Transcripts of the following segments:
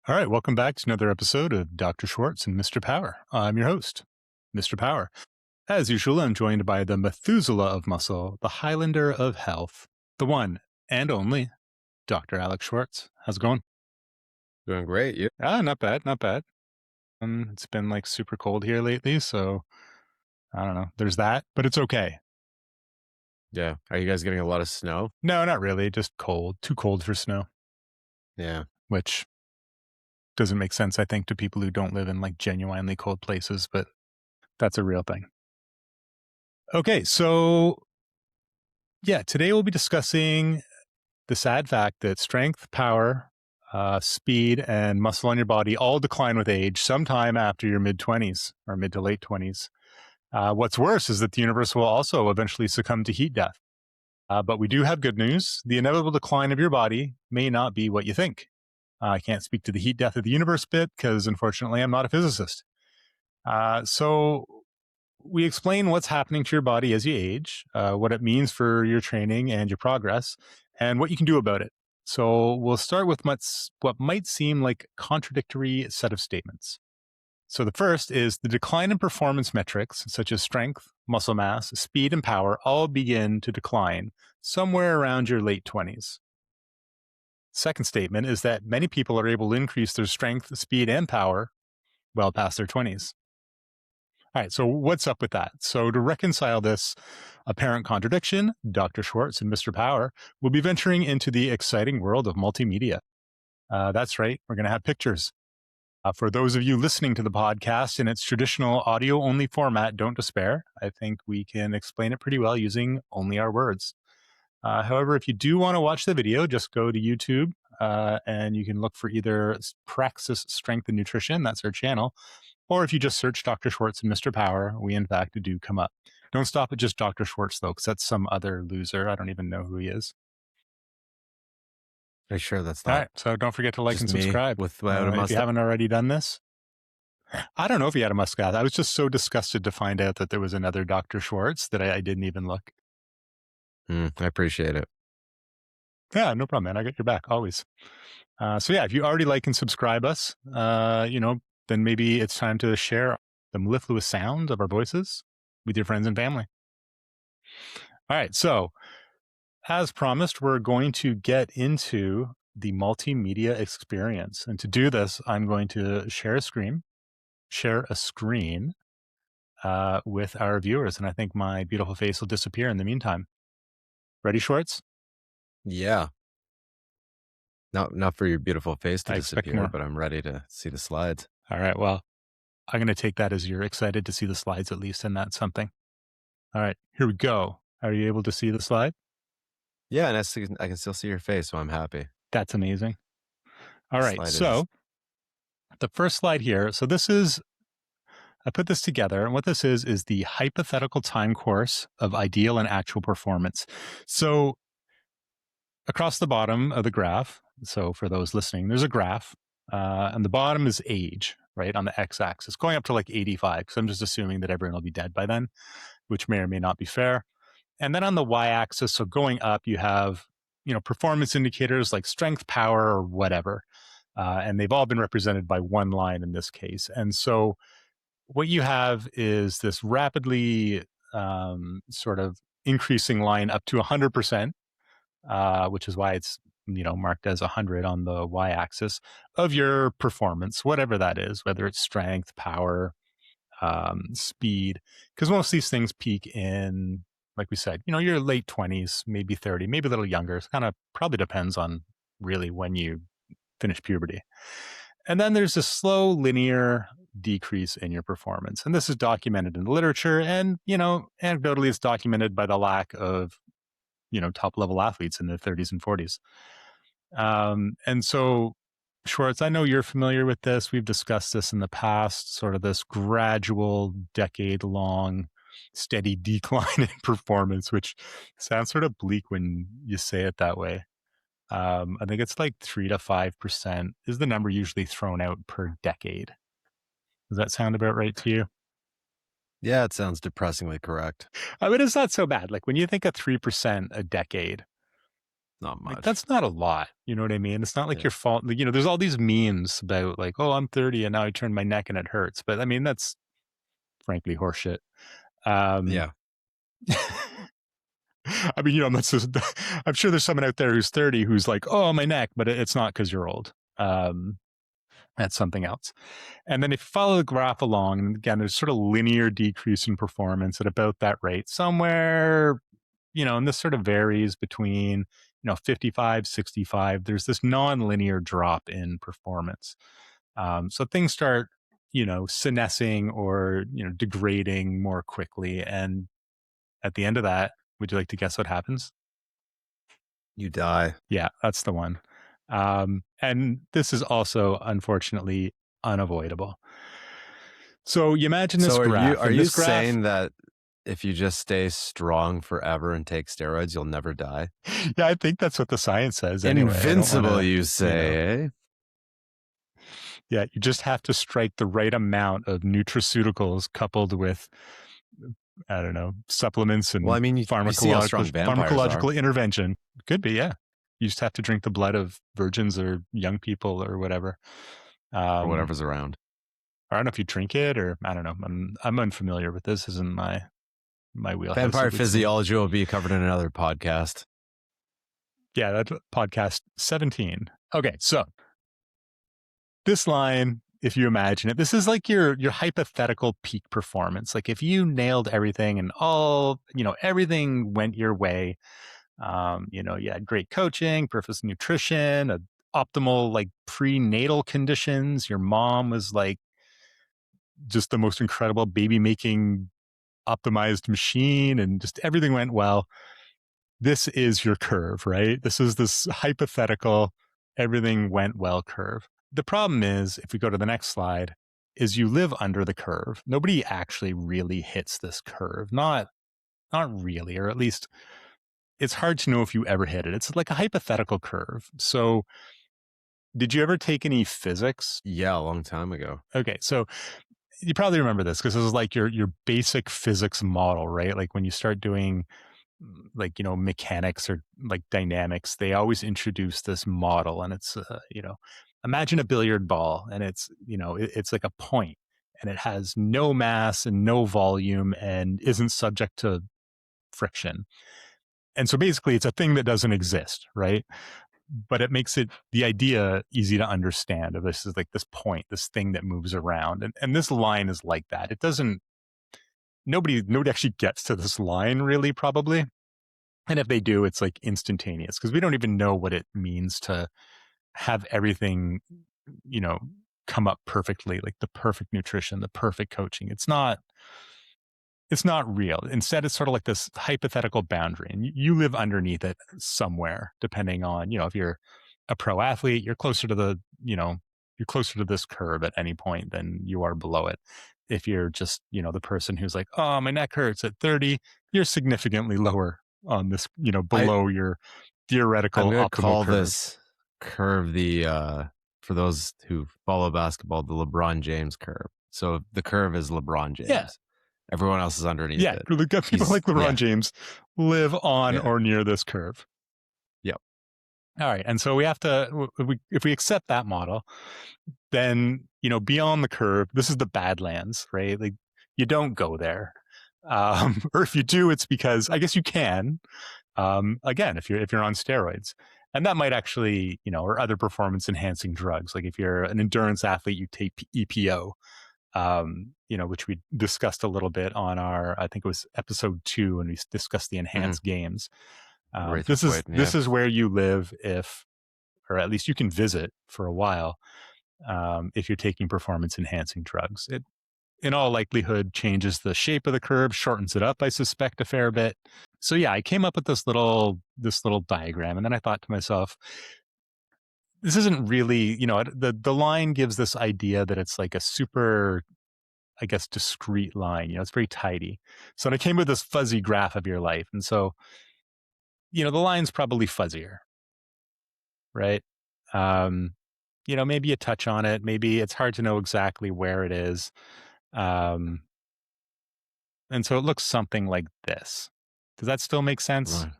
All right, welcome back to another episode of Dr. Schwartz and Mr. Power. I'm your host, Mr. Power. As usual, I'm joined by the Methuselah of muscle, the Highlander of health, the one and only Dr. Alex Schwartz. How's it going? Doing great. You? Not bad, not bad. It's been like super cold here lately, so I don't know. There's that, but it's okay. Yeah. Are you guys getting a lot of snow? No, not really. Just cold. Too cold for snow, Yeah. which doesn't make sense, I think, to people who don't live in like genuinely cold places, but that's a real thing. Okay, so yeah, today we'll be discussing the sad fact that strength, power, speed, and muscle on your body all decline with age sometime after your mid 20s or mid to late 20s. What's worse is that the universe will also eventually succumb to heat death. But we do have good news. The inevitable decline of your body may not be what you think. I can't speak to the heat death of the universe bit because unfortunately I'm not a physicist. So we explain what's happening to your body as you age, what it means for your training and your progress, and what you can do about it. So we'll start with what might seem like a contradictory set of statements. So the first is the decline in performance metrics such as strength, muscle mass, speed, and power all begin to decline somewhere around your late 20s. Second statement is that many people are able to increase their strength, speed, and power well past their 20s. All right, so what's up with that? So to reconcile this apparent contradiction, Dr. Schwartz and Mr. Power will be venturing into the exciting world of multimedia. That's right, we're going to have pictures. For those of you listening to the podcast in its traditional audio-only format, don't despair. I think we can explain it pretty well using only our words. However, if you do want to watch the video, just go to YouTube and you can look for either Praxis Strength and Nutrition, that's our channel, or if you just search Dr. Schwartz and Mr. Power, we in fact do come up. Don't stop at just Dr. Schwartz though, because that's some other loser. I don't even know who he is. Are you sure that's All not right, so don't forget to like and just me subscribe without a if you mustache? haven't already done this. I don't know if he had a mustache. I was just so disgusted to find out that there was another Dr. Schwartz that I didn't even look. I appreciate it. Yeah, no problem, man. I got your back always. So yeah, if you already like and subscribe us, then maybe it's time to share the mellifluous sound of our voices with your friends and family. All right, so as promised, we're going to get into the multimedia experience. And to do this, I'm going to share a screen with our viewers. And I think my beautiful face will disappear in the meantime. Ready, Schwartz? Yeah. Not for your beautiful face to I expect disappear, more. but I'm ready to see the slides. All right, well, I'm going to take that as you're excited to see the slides at least, and that's something. All right, here we go. Are you able to see the slide? Yeah, and I can still see your face, so I'm happy. That's amazing. All right, Slide is so the first slide here. So I put this together, and what this is the hypothetical time course of ideal and actual performance. So across the bottom of the graph, so for those listening, there's a graph, and the bottom is age, right, on the x-axis, going up to like 85, because I'm just assuming that everyone will be dead by then, which may or may not be fair. And then on the y-axis, so going up, you have performance indicators like strength, power, or whatever, and they've all been represented by one line in this case. And so what you have is this rapidly sort of increasing line up to 100%, which is why it's marked as 100 on the y-axis of your performance, whatever that is, whether it's strength, power, speed, because most of these things peak in, like we said, your late 20s, maybe 30, maybe a little younger. It kind of probably depends on really when you finish puberty. And then there's a slow linear decrease in your performance. And this is documented in the literature. And, anecdotally, it's documented by the lack of, top level athletes in their 30s and 40s. And so, Schwartz, I know you're familiar with this. We've discussed this in the past, sort of this gradual, decade long, steady decline in performance, which sounds sort of bleak when you say it that way. I think it's like 3 to 5% is the number usually thrown out per decade. Does that sound about right to you? Yeah, it sounds depressingly correct. I mean, it's not so bad. Like when you think of 3% a decade, Not Like, much. that's not a lot. You know what I mean? It's not like Yeah. your fault. Like, there's all these memes about like, oh, I'm 30 and now I turned my neck and it hurts. But I mean, that's frankly horseshit. Um, Yeah. I mean, I'm not so, I'm sure there's someone out there who's 30 who's like, oh, my neck, but it's not because you're old. That's something else. And then if you follow the graph along, and again, there's sort of linear decrease in performance at about that rate, somewhere, and this sort of varies between, 55, 65. There's this non-linear drop in performance. So things start, senescing or, degrading more quickly. And at the end of that, would you like to guess what happens? You die. Yeah, that's the one. And this is also, unfortunately, unavoidable. So you imagine this So graph, are and you this graph, saying that if you just stay strong forever and take steroids, you'll never die? yeah, I think that's what the science says anyway. I don't want Invincible, to, you say, eh? yeah, you just have to strike the right amount of nutraceuticals coupled with, I don't know, supplements Well, and I mean, you see how strong vampires are, pharmacological intervention. Could be, yeah. You just have to drink the blood of virgins or young people or whatever. or Um, whatever's around. I don't know if you drink it or I don't know. I'm unfamiliar with this. Isn't my wheelhouse, Vampire it would seem. physiology will be covered in another podcast. Yeah, that's podcast 17. Okay, so this line, if you imagine it, this is like your hypothetical peak performance. Like if you nailed everything and everything went your way, you had great coaching, perfect nutrition, optimal like prenatal conditions. Your mom was like just the most incredible baby making optimized machine and just everything went well. This is your curve, right? This is this hypothetical everything went well curve. The problem is, if we go to the next slide, is you live under the curve. Nobody actually really hits this curve. Not really, or at least it's hard to know if you ever hit it. It's like a hypothetical curve. So, did you ever take any physics? Yeah, a long time ago. Okay, so you probably remember this because this is like your basic physics model, right? Like when you start doing like mechanics or like dynamics, they always introduce this model, and it's imagine a billiard ball, and it's like a point, and it has no mass and no volume and isn't subject to friction. And so basically it's a thing that doesn't exist, right? But it makes it the idea easy to understand of this is like this point, this thing that moves around. And this line is like that. It doesn't nobody actually gets to this line really, probably. And if they do, it's like instantaneous because we don't even know what it means to have everything, you know, come up perfectly, like the perfect nutrition, the perfect coaching. It's not real. Instead, it's sort of like this hypothetical boundary, and you live underneath it somewhere, depending on, if you're a pro athlete, you're closer to this curve at any point than you are below it. If you're just, the person who's like, oh, my neck hurts at 30, you're significantly lower on this, I below your I'm theoretical gonna optimal call curve. this curve for those who follow basketball, the LeBron James curve. So the curve is LeBron Yeah. James. Everyone else is underneath Yeah. it. People like LeBron Yeah, James live on yeah, or near this curve. yep. All right. And so we have to, if we accept that model, then, beyond the curve, this is the Badlands, right? Like you don't go there. Or if you do, it's because I guess you can, again, if you're on steroids, and that might actually, or other performance enhancing drugs. Like if you're an endurance athlete, you take EPO, which we discussed a little bit on I think it was episode 2 when we discussed the Hmm. enhanced games. This is Erythropoietin, yeah. this is where you live or at least you can visit for a while, if you're taking performance enhancing drugs. It, in all likelihood, changes the shape of the curve, shortens it up, I suspect, a fair bit. So yeah, I came up with this little diagram, and then I thought to myself, this isn't really, the line gives this idea that it's like a super, I guess, discrete line. It's very tidy. So I came with this fuzzy graph of your life, and so the line's probably fuzzier, right? Um, maybe you touch on it. Maybe it's hard to know exactly where it is. Um, and so it looks something like this. Does that still make sense? Right.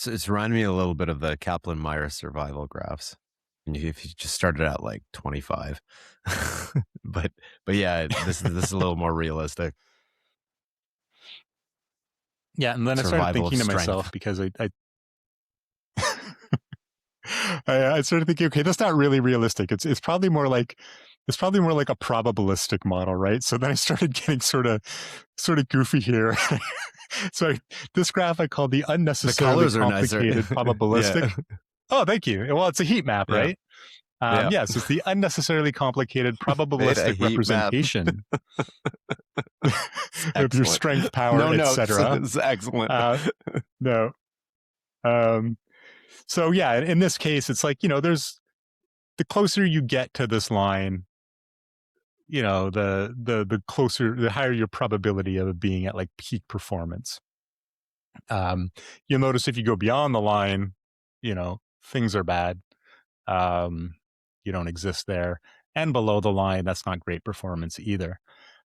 So it's reminding me a little bit of the Kaplan-Meier survival graphs. And if you just started at like 25, but yeah, this is a little more realistic. Yeah, and then I started Survival of thinking to myself strength. because I started thinking, okay, that's not really realistic. It's probably more like a probabilistic model, right? So then I started getting sort of goofy here. So this graph I call the The unnecessarily colors are nicer. complicated probabilistic. Yeah, Oh, thank you. Well, it's a heat map, yeah, right? yeah. Yeah, so it's the unnecessarily complicated Made a probabilistic heat map. representation It's of your excellent. strength, power, No notes. etc. It's excellent. Uh, no. Um, so yeah, in this case, it's like, there's the closer you get to this line, the closer, the higher your probability of being at like peak performance. Um, you'll notice if you go beyond the line, things are bad. Um, you don't exist there. And below the line, that's not great performance either.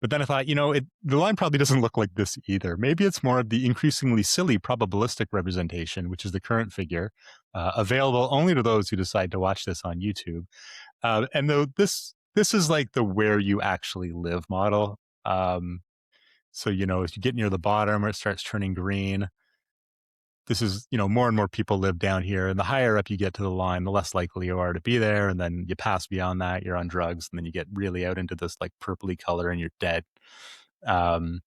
But then I thought, the line probably doesn't look like this either. Maybe it's more of the increasingly silly probabilistic representation, which is the current figure, available only to those who decide to watch this on YouTube. And though this is like the where you actually live model. So as you get near the bottom, or it starts turning green. This is, more and more people live down here, and the higher up you get to the line, the less likely you are to be there. And then you pass beyond that, you're on drugs, and then you get really out into this like purpley color, and you're dead. Um,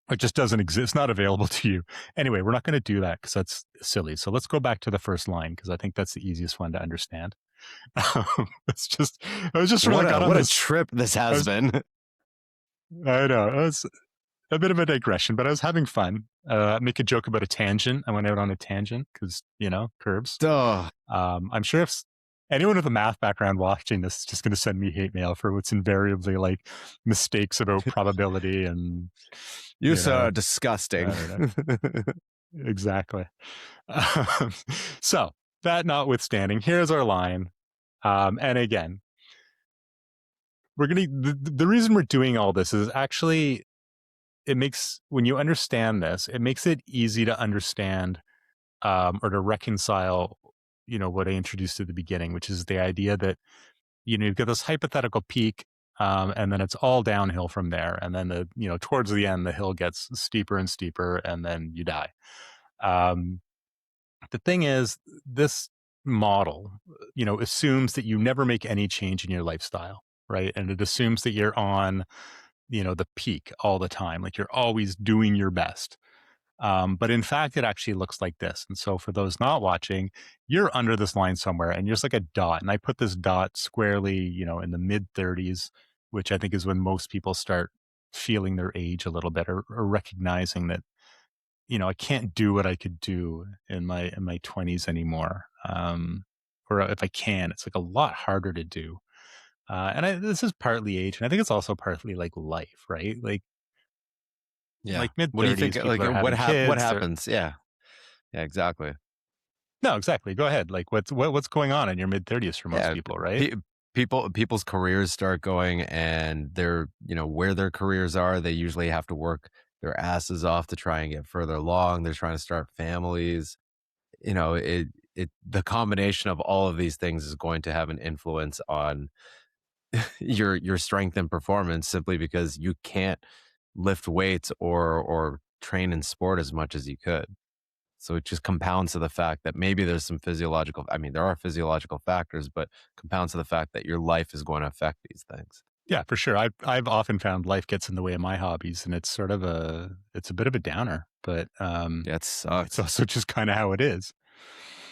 it just doesn't exist. It's not available to you. Anyway, we're not going to do that because that's silly. So let's go back to the first line because I think that's the easiest one to understand. It's just, I was just sort of What like a got on what a this. trip this I has was, been. I know, it was a bit of a digression, but I was having fun. Make a joke about a tangent. I went out on a tangent because, curves. Duh. I'm sure if anyone with a math background watching this is just going to send me hate mail for what's invariably like mistakes about probability and, You you know, so disgusting. I don't know. Exactly. Um, so that notwithstanding, here's our line. And again, the reason we're doing all this is actually, when you understand this, it makes it easy to understand, or to reconcile, what I introduced at the beginning, which is the idea that, you've got this hypothetical peak, and then it's all downhill from there. And then towards the end, the hill gets steeper and steeper, and then you die. Um, the thing is, this model, assumes that you never make any change in your lifestyle, right? And it assumes that you're on, the peak all the time, like you're always doing your best. But in fact, it actually looks like this. And so for those not watching, you're under this line somewhere and you're just like a dot. And I put this dot squarely, in the mid 30s, which I think is when most people start feeling their age a little bit, or recognizing that, I can't do what I could do in my 20s anymore. Or if I can, it's like a lot harder to do. This is partly age, and I think it's also partly like life, right? Yeah. Like mid What do you think? 30s, people Like, are having what kids. They're happens? Yeah. Yeah. Exactly. No, exactly. Go ahead. Like, what's going on in your mid 30s for most Yeah. people, right? Pe- people's careers start going, and they're where their careers are. They usually have to work their asses off to try and get further along. They're trying to start families. The combination of all of these things is going to have an influence on your strength and performance, simply because you can't lift weights or train in sport as much as you could. So it just compounds to the fact that maybe there's some physiological, I mean, there are physiological factors, but compounds to the fact that your life is going to affect these things. Yeah, for sure. I've often found life gets in the way of my hobbies, and it's a bit of a downer, but Yeah, it it's sucks. also just kind of how it is.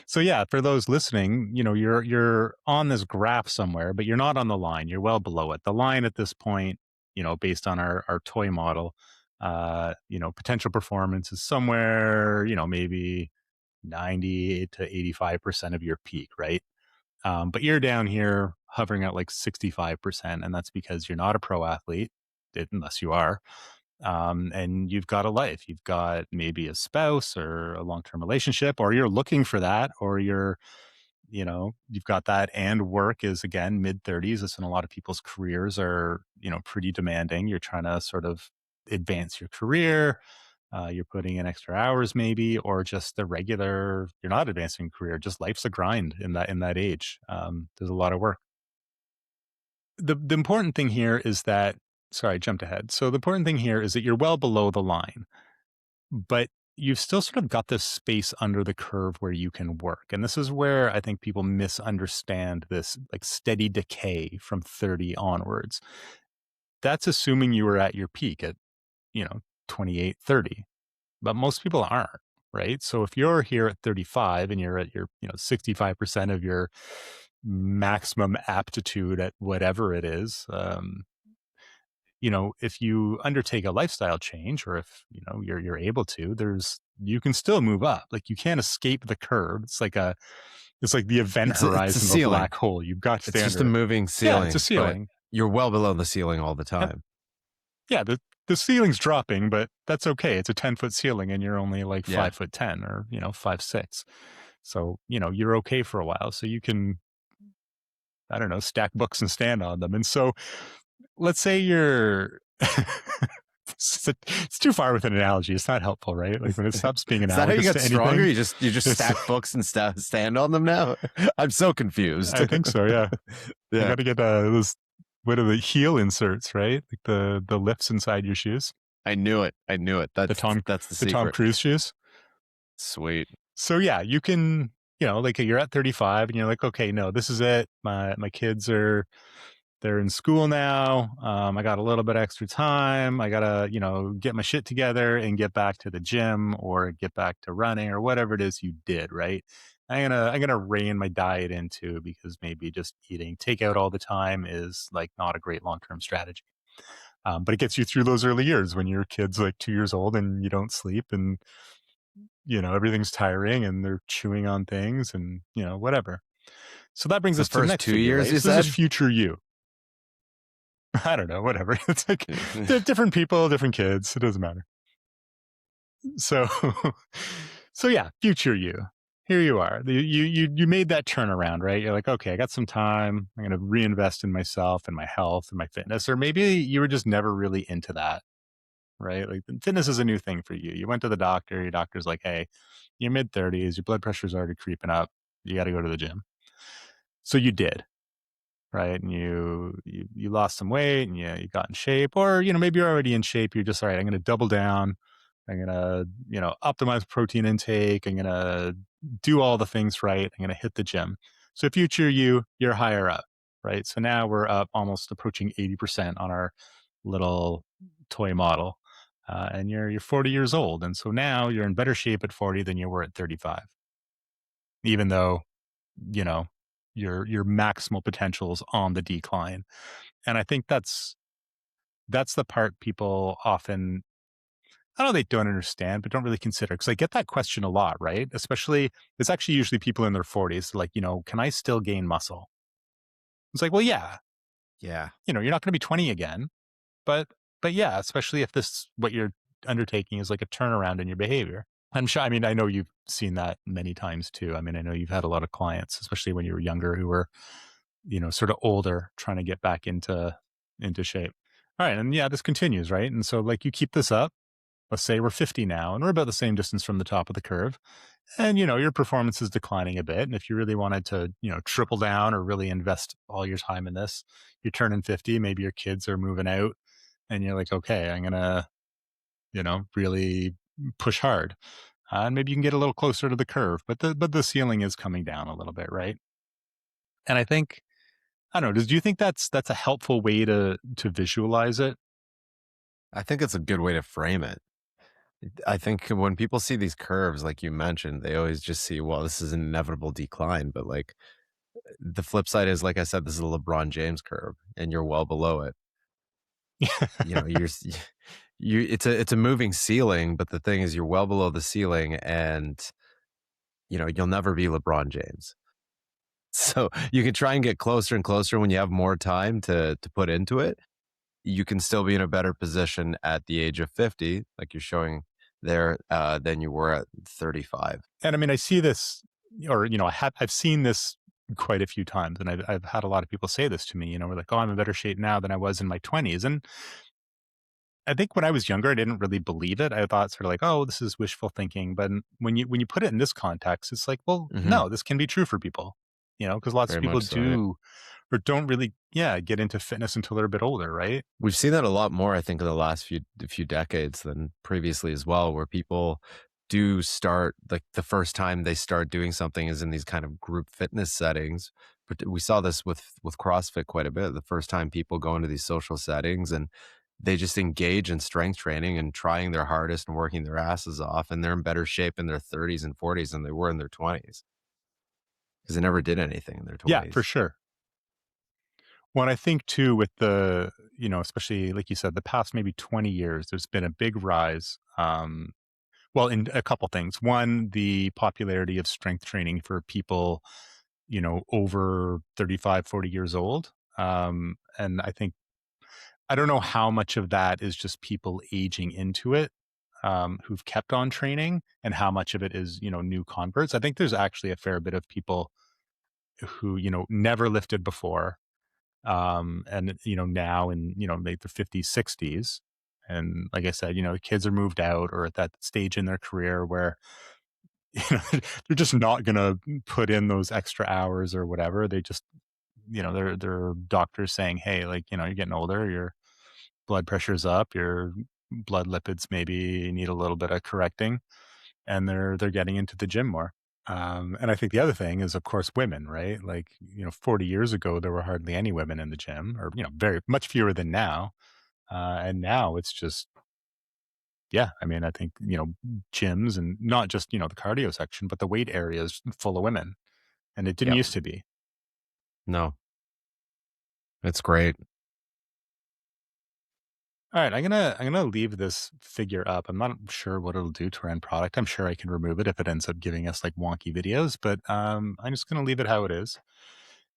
So yeah, for those listening, you're on this graph somewhere, but you're not on the line. You're well below it. The line at this point, based on our toy model, potential performance is somewhere, maybe 90 to 85% of your peak, right? But you're down here hovering at like 65%, and that's because you're not a pro athlete, unless you are. And you've got a life. You've got maybe a spouse or a long term relationship, or you're looking for that, or you've got that, and work is again mid 30s. It's in a lot of people's careers are, pretty demanding. You're trying to sort of advance your career. You're putting in extra hours maybe, or just the regular, you're not advancing career, just life's a grind in that age. There's a lot of work. The important thing here is that, sorry, I jumped ahead. So the important thing here is that you're well below the line, but you've still sort of got this space under the curve where you can work. And this is where I think people misunderstand this like steady decay from 30 onwards. That's assuming you were at your peak at, you know, 28, 30, but most people aren't, right? So if you're here at 35 and you're at your, 65% of your maximum aptitude at whatever it is, if you undertake a lifestyle change, or if, you're able to, you can still move up. Like, you can't escape the curve. It's like the event It's a horizon of a ceiling. black hole. You've got to stay It's just under a it. moving Yeah, it's a ceiling, but ceiling. you're well below the ceiling all the And time. yeah, the ceiling's dropping, but that's okay. It's a 10-foot ceiling and you're only like Yeah. 5'10" or, 5'6". So, you're okay for a while. So you can, I don't know, stack books and stand on them. And so let's say you're it's too far with an analogy. It's not helpful, right? Like, when it stops being Is that how you analogous got to stronger? anything, You just it's, stack books and stand on them now? I'm so confused. I think so. Yeah. I Yeah. got to get those, what are the heel inserts, right? Like the lifts inside your shoes, I knew it. I knew it. the Tom, That's the the Tom secret. Cruise shoes. Sweet. So yeah, you can, like, you're at 35 and you're like, okay, no, this is it. My kids they're in school now. I got a little bit extra time. I gotta, get my shit together and get back to the gym or get back to running or whatever it is you did, right? I'm gonna rein my diet into, because maybe just eating takeout all the time is like not a great long-term strategy. But it gets you through those early years when your kid's like 2 years old and you don't sleep, and everything's tiring and they're chewing on things and whatever. So that brings The us to the first next two figure, years, right? you So this is said? future you. I don't know, whatever. It's like different people, different kids. It doesn't matter. So, so yeah, future you. Here you are. You made that turnaround, right? You're like, okay, I got some time. I'm going to reinvest in myself and my health and my fitness. Or maybe you were just never really into that, right? Like, fitness is a new thing for you. You went to the doctor. Your doctor's like, hey, you're mid-30s. Your blood pressure's already creeping up. You got to go to the gym. So you did. Right. And you lost some weight and you got in shape, or, maybe you're already in shape. You're just, all right, I'm going to double down. I'm going to, optimize protein intake. I'm going to do all the things right. I'm going to hit the gym. So future you're higher up, right? So now we're up almost approaching 80% on our little toy model. And you're 40 years old. And so now you're in better shape at 40 than you were at 35, even though, you know, your maximal potential is on the decline. And I think that's the part people often, I don't know, they don't understand, but don't really consider. Because I get that question a lot, right? Especially, it's actually usually people in their 40s, like, can I still gain muscle? It's like, well, yeah, Yeah. you're not going to be 20 again, but yeah, especially if this, what you're undertaking is like a turnaround in your behavior. I'm sure, I mean, I know you've seen that many times too. I mean, I know you've had a lot of clients, especially when you were younger, who were, sort of older, trying to get back into shape. All right, and yeah, this continues, right? And so, like, you keep this up. Let's say we're 50 now, and we're about the same distance from the top of the curve, and your performance is declining a bit. And if you really wanted to, triple down or really invest all your time in this, you're turning 50. Maybe your kids are moving out, and you're like, okay, I'm gonna, really push hard, and maybe you can get a little closer to the curve, but the ceiling is coming down a little bit, right? And I think, I don't know. Do you think that's a helpful way to visualize it? I think it's a good way to frame it. I think when people see these curves, like you mentioned, they always just see, well, this is an inevitable decline. But like the flip side is, like I said, this is a LeBron James curve and you're well below it. You know, it's a moving ceiling, but the thing is you're well below the ceiling and you'll never be LeBron James. So you can try and get closer and closer when you have more time to put into it. You can still be in a better position at the age of 50, like you're showing there, than you were at 35. And I mean, I see this, or I've seen this quite a few times, and I've had a lot of people say this to me. We're like, "Oh, I'm in better shape now than I was in my 20s," and I think when I was younger, I didn't really believe it. I thought sort of like, "Oh, this is wishful thinking." But when you put it in this context, it's like, well, Hmm. no, this can be true for people, because lots of Very people much so. Yeah. do or don't really, yeah, get into fitness until they're a bit older, right? We've seen that a lot more, I think, in the last few decades than previously as well, where people do start, like, the first time they start doing something is in these kind of group fitness settings. But we saw this with CrossFit quite a bit. The first time people go into these social settings and they just engage in strength training and trying their hardest and working their asses off, and they're in better shape in their 30s and 40s than they were in their 20s because they never did anything in their Yeah, for 20s. sure. Well, I think too with the, especially like you said, the past maybe 20 years, there's been a big rise. Well, in a couple things. One, the popularity of strength training for people, over 35, 40 years old. And I don't know how much of that is just people aging into it, who've kept on training, and how much of it is, new converts. I think there's actually a fair bit of people who, never lifted before, and now in like the 50s 60s, and like I said, kids are moved out or at that stage in their career where they're just not gonna put in those extra hours or whatever. They just, their doctors saying, hey, like, you're getting older, your blood pressure's up, your blood lipids maybe need a little bit of correcting, and they're getting into the gym more. And I think the other thing is, of course, women, right? Like, 40 years ago, there were hardly any women in the gym, or, very much fewer than now. And now it's just, yeah, I mean, I think, gyms and not just, the cardio section, but the weight area is full of women. And it didn't Yep. used to be. No, it's great. All right, I'm gonna leave this figure up. I'm not sure what it'll do to our end product. I'm sure I can remove it if it ends up giving us like wonky videos, but I'm just gonna leave it how it is.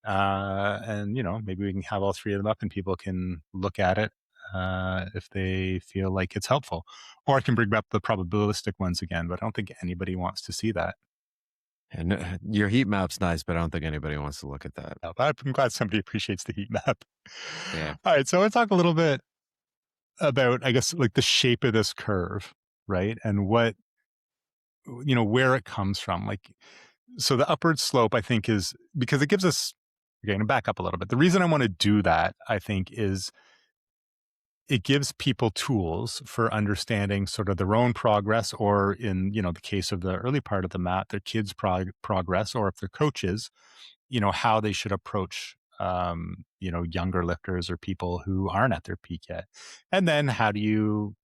And maybe we can have all three of them up, and people can look at it if they feel like it's helpful. Or I can bring up the probabilistic ones again, but I don't think anybody wants to see that. And your heat map's nice, but I don't think anybody wants to look at that. But I'm glad somebody appreciates the heat map. Yeah. All right, so I want to talk a little bit about, I guess, like the shape of this curve, right? And what, where it comes from. Like, so the upward slope, I think, is because it gives us, okay, I'm going to back up a little bit. The reason I want to do that, I think, is it gives people tools for understanding sort of their own progress, or in, the case of the early part of the map, their kids' progress, or if they're coaches, how they should approach, younger lifters or people who aren't at their peak yet. And then how do you,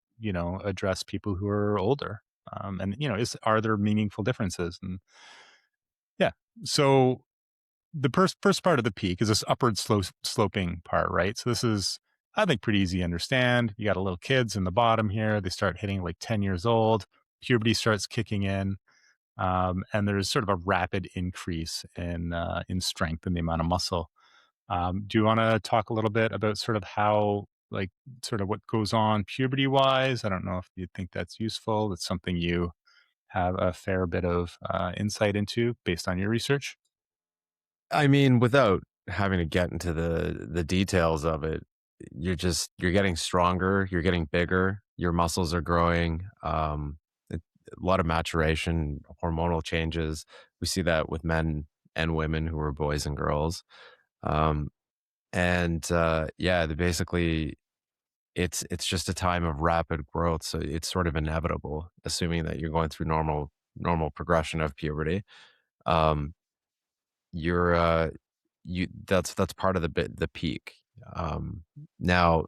address people who are older? And, are there meaningful differences? And yeah. So the first part of the peak is this upward sloping part, right? So this is, I think, pretty easy to understand. You got a little kids in the bottom here. They start hitting like 10 years old. Puberty starts kicking in, and there's sort of a rapid increase in strength and the amount of muscle. Do you want to talk a little bit about sort of how, like, sort of what goes on puberty wise? I don't know if you think that's useful. It's something you have a fair bit of insight into based on your research. I mean, without having to get into the details of it, you're getting stronger, you're getting bigger, your muscles are growing, a lot of maturation, hormonal changes. We see that with men and women who are boys and girls. Um, and yeah, basically it's just a time of rapid growth. So it's sort of inevitable, assuming that you're going through normal progression of puberty. Um, you're you that's part of the peak. Now,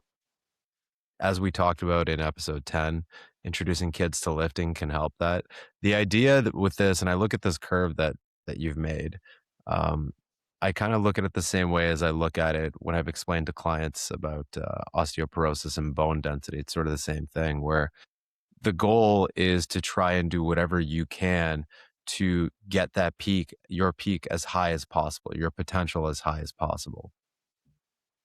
as we talked about in episode 10, introducing kids to lifting can help that. The idea that with this, and I look at this curve that you've made, um, I kind of look at it the same way as I look at it when I've explained to clients about osteoporosis and bone density. It's sort of the same thing where the goal is to try and do whatever you can to get that peak, your peak as high as possible, your potential as high as possible.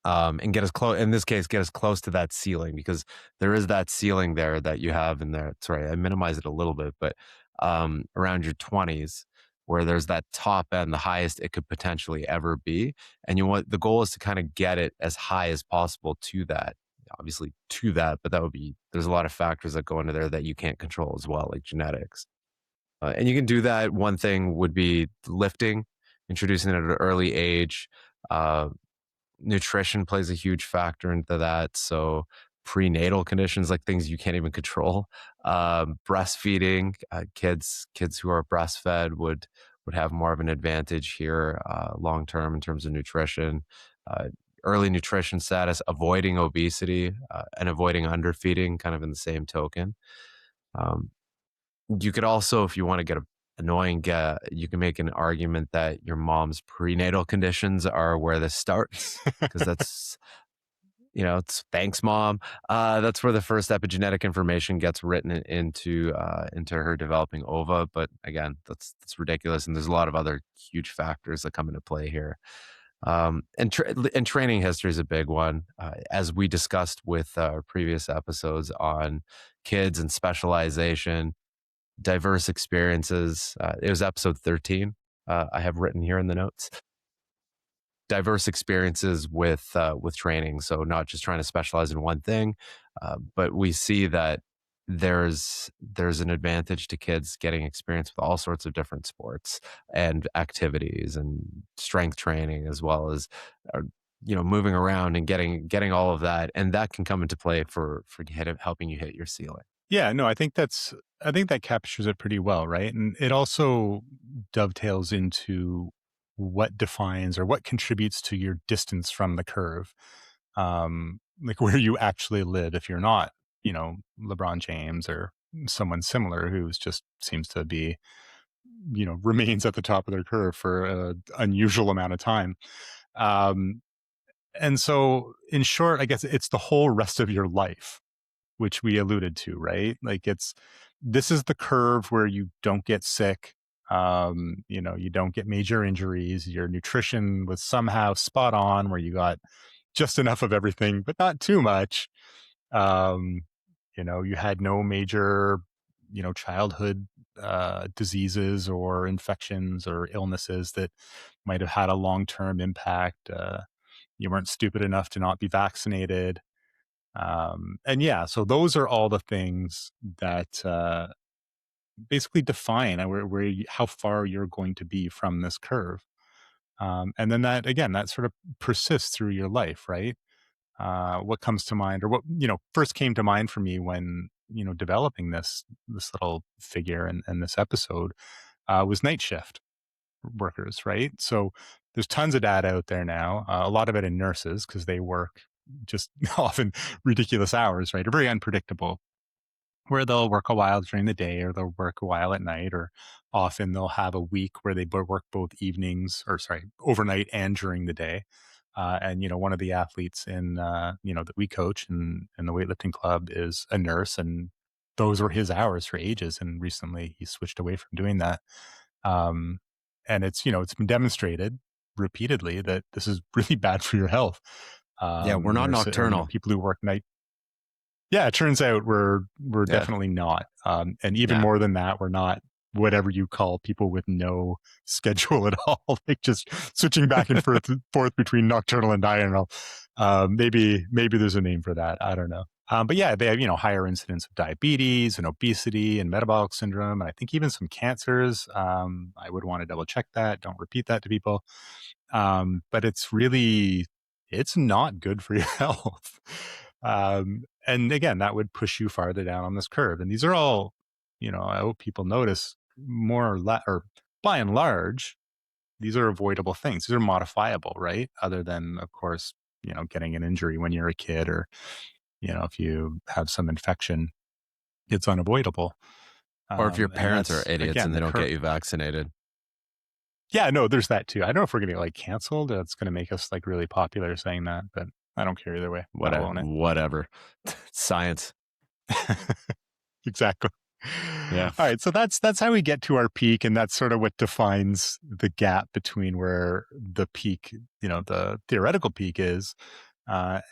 And get as close, in this case, get as close to that ceiling because there is that ceiling there that you have in there. Sorry, I minimize it a little bit, but around your 20s, where there's that top end, the highest it could potentially ever be. And the goal is to kind of get it as high as possible to that. obviously to that, but that would be there's a lot of factors that go into there that you can't control as well, like genetics. And you can do that. One thing would be lifting, introducing it at an early age. Uh, Nutrition plays a huge factor into that. So prenatal conditions, like things you can't even control, breastfeeding, kids who are breastfed would have more of an advantage here long term in terms of nutrition. Uh, Early nutrition status, avoiding obesity and avoiding underfeeding, kind of in the same token. Um, you could also, if you want to get annoying, you can make an argument that your mom's prenatal conditions are where this starts, because that's, it's thanks, mom. That's where the first epigenetic information gets written into her developing ova. But again, that's ridiculous, and there's a lot of other huge factors that come into play here. And training history is a big one, as we discussed with previous episodes on kids and specialization, diverse experiences. It was episode 13. I have written here in the notes. Diverse experiences with training, so not just trying to specialize in one thing, but we see that there's an advantage to kids getting experience with all sorts of different sports and activities and strength training, as well as moving around and getting all of that, and that can come into play for helping you hit your ceiling. Yeah, no, I think that captures it pretty well, right? And it also dovetails into what defines or what contributes to your distance from the curve. Like where you actually live if you're not, LeBron James or someone similar who's just seems to be, remains at the top of their curve for an unusual amount of time. Um, and so in short, I guess it's the whole rest of your life which we alluded to, right? Like this is the curve where you don't get sick. You don't get major injuries. Your nutrition was somehow spot on where you got just enough of everything, but not too much. Um, you had no major, childhood diseases or infections or illnesses that might have had a long-term impact. You weren't stupid enough to not be vaccinated. And yeah, so those are all the things that basically define how far you're going to be from this curve. And then that again, that sort of persists through your life, right? What comes to mind, or what first came to mind for me when developing this little figure and this episode was night shift workers, right? So there's tons of data out there now, a lot of it in nurses because they work just often ridiculous hours, right? Are very unpredictable, where they'll work a while during the day or they'll work a while at night, or often they'll have a week where they work both evenings or sorry, overnight and during the day. And one of the athletes that we coach in the weightlifting club is a nurse, and those were his hours for ages. And recently he switched away from doing that. Um, and it's been demonstrated repeatedly that this is really bad for your health. Yeah, we're not Nurse or nocturnal. people who work night. Yeah, it turns out we're Yeah, definitely not. And even yeah. more than that, we're not whatever you call people with no schedule at all, like just switching back and forth between nocturnal and diurnal. Maybe there's a name for that. I don't know. But yeah, they have, higher incidence of diabetes and obesity and metabolic syndrome. And I think even some cancers. I would want to double check that. Don't repeat that to people. But it's not good for your health. And again, that would push you farther down on this curve. And these are all, I hope people notice more or less, or by and large, these are avoidable things. These are modifiable, right? Other than, of course, getting an injury when you're a kid, or, if you have some infection, it's unavoidable. Or if your And parents are that's, idiots again, and they don't get you vaccinated, yeah, no, there's that too. I don't know if we're going to get like canceled. That's going to make us like really popular saying that, but I don't care either way. Not whatever, alone it. whatever. Science. Exactly. Yeah. All right, so that's how we get to our peak, and that's sort of what defines the gap between where the peak, the theoretical peak is,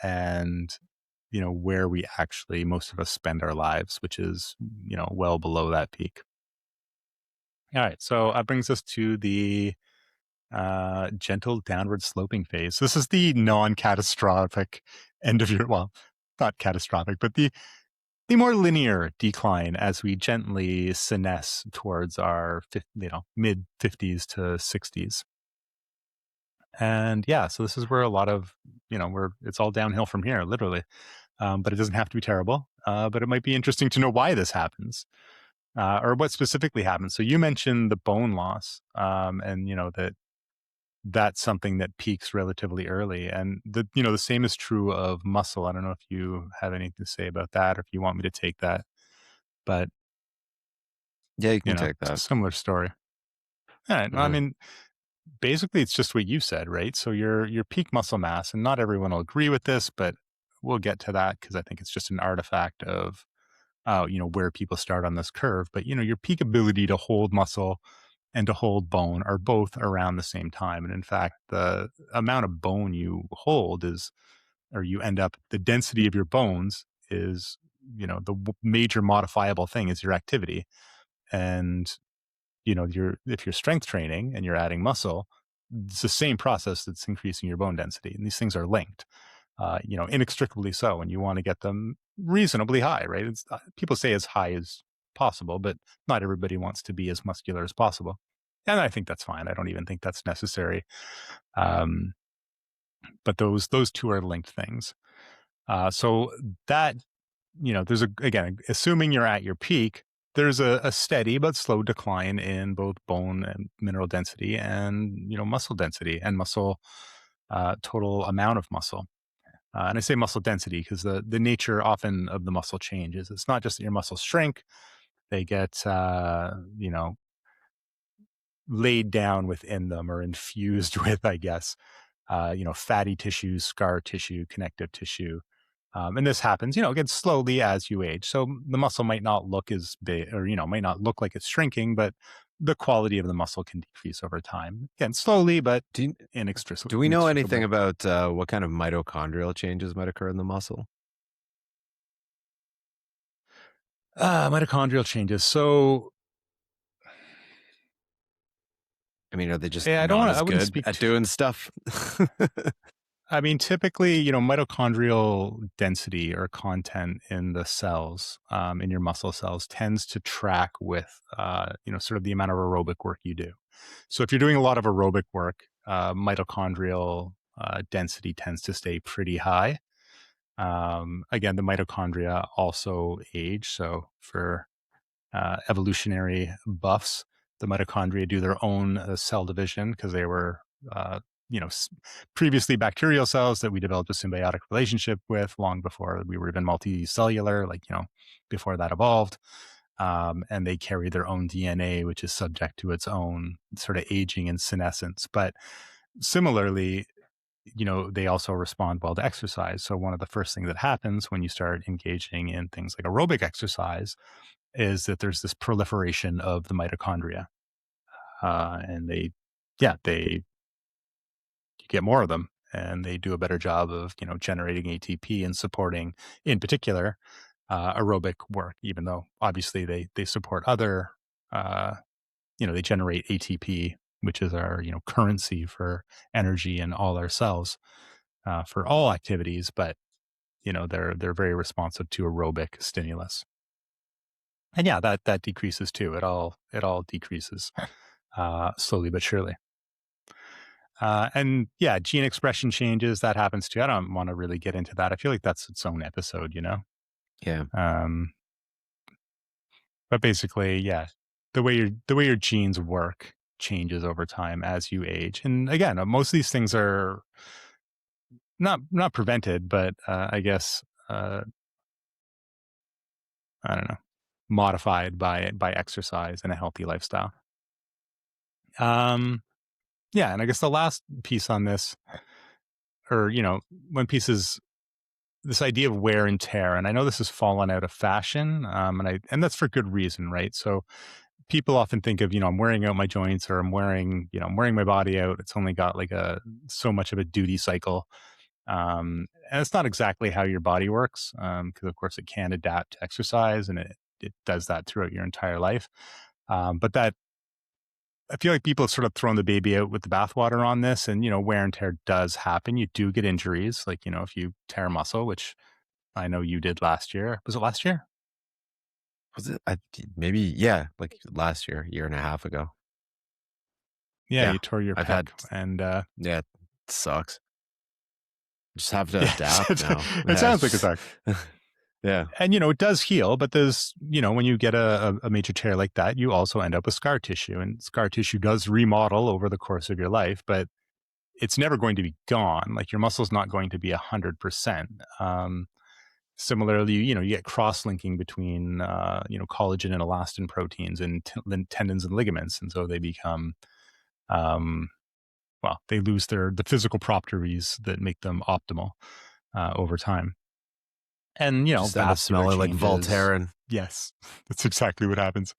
and where we actually most of us spend our lives, which is well below that peak. All right, so that brings us to the gentle downward sloping phase. This is the non-catastrophic end of your not catastrophic, but the more linear decline as we gently senesce towards our mid 50s to 60s. And yeah, so this is where a lot of where it's all downhill from here, literally. But it doesn't have to be terrible. But it might be interesting to know why this happens, or what specifically happens. So you mentioned the bone loss, and that that's something that peaks relatively early, and the same is true of muscle. I don't know if you have anything to say about that, or if you want me to take that, but Yeah, you can take it's a that. similar story. All right. Well, I Mhm. mean, basically, it's just what you said, right? So your peak muscle mass, and not everyone will agree with this, but we'll get to that because I think it's just an artifact of where people start on this curve. But your peak ability to hold muscle and to hold bone are both around the same time. And in fact, the amount of bone you hold or you end up, the density of your bones is, the major modifiable thing is your activity. And, if you're strength training and you're adding muscle, it's the same process that's increasing your bone density. And these things are linked, inextricably so. And you want to get them reasonably high, right? People say as high as possible, but not everybody wants to be as muscular as possible. And I think that's fine. I don't even think that's necessary. Um, but those two are linked things. So that there's again, assuming you're at your peak, there's a steady but slow decline in both bone and mineral density, and muscle density and muscle total amount of muscle. And I say muscle density because the nature often of the muscle changes. It's not just that your muscles shrink; they get laid down within them or infused with, I guess, fatty tissue, scar tissue, connective tissue. And this happens, again, slowly as you age. So the muscle might not look as big, or, might not look like it's shrinking, but the quality of the muscle can decrease over time. Again, slowly, but Do you do we know anything inextricably. about, what kind of mitochondrial changes might occur in the muscle? Mitochondrial changes. So, I mean, are they just yeah, not I as wouldn't good speak at to, doing stuff? I mean, typically, mitochondrial density or content in the cells, in your muscle cells, tends to track with, sort of the amount of aerobic work you do. So if you're doing a lot of aerobic work, mitochondrial density tends to stay pretty high. Again, the mitochondria also age. So for evolutionary buffs, the mitochondria do their own cell division because they were, uh, you know, s- previously bacterial cells that we developed a symbiotic relationship with long before we were even multicellular, like, before that evolved. And they carry their own DNA, which is subject to its own sort of aging and senescence. But similarly, they also respond well to exercise. So one of the first things that happens when you start engaging in things like aerobic exercise is that there's this proliferation of the mitochondria, and they you get more of them, and they do a better job of generating ATP and supporting, in particular, aerobic work. Even though obviously they support other, uh, they generate ATP, which is our currency for energy in all our cells, for all activities, but they're very responsive to aerobic stimulus. And yeah, that decreases too. It all decreases, slowly but surely. And yeah, gene expression changes, that happens too. I don't want to really get into that. I feel like that's its own episode. Yeah. Um, but basically, yeah, the way your genes work changes over time as you age. And again, most of these things are not prevented, but I guess, I don't know, modified by exercise and a healthy lifestyle. Um, yeah, and I guess the last piece on this, or one piece is this idea of wear and tear. And I know this has fallen out of fashion, and that's for good reason, right? So people often think of, I'm wearing out my joints, or I'm wearing my body out. It's only got like a so much of a duty cycle. And it's not exactly how your body works, because of course it can adapt to exercise, and it does that throughout your entire life. But that I feel like people have sort of thrown the baby out with the bathwater on this, and wear and tear does happen. You do get injuries, like if you tear a muscle, which I know you did last year. Was it last year? Was it? Maybe, yeah, like last year and a half ago. Yeah, Yeah, you tore your I've had, pec, and yeah, it sucks. Just have to yeah, adapt now. it Yeah, sounds like a it's suck. yeah, And it does heal, but there's when you get a major tear like that, you also end up with scar tissue, and scar tissue does remodel over the course of your life, but it's never going to be gone. Like your muscle's not going to be 100%. Similarly, you get cross-linking between collagen and elastin proteins and tendons and ligaments, and so they become um, they lose the physical properties that make them optimal over time. And just end up vascular smelling like changes. Voltaren. Yes, that's exactly what happens.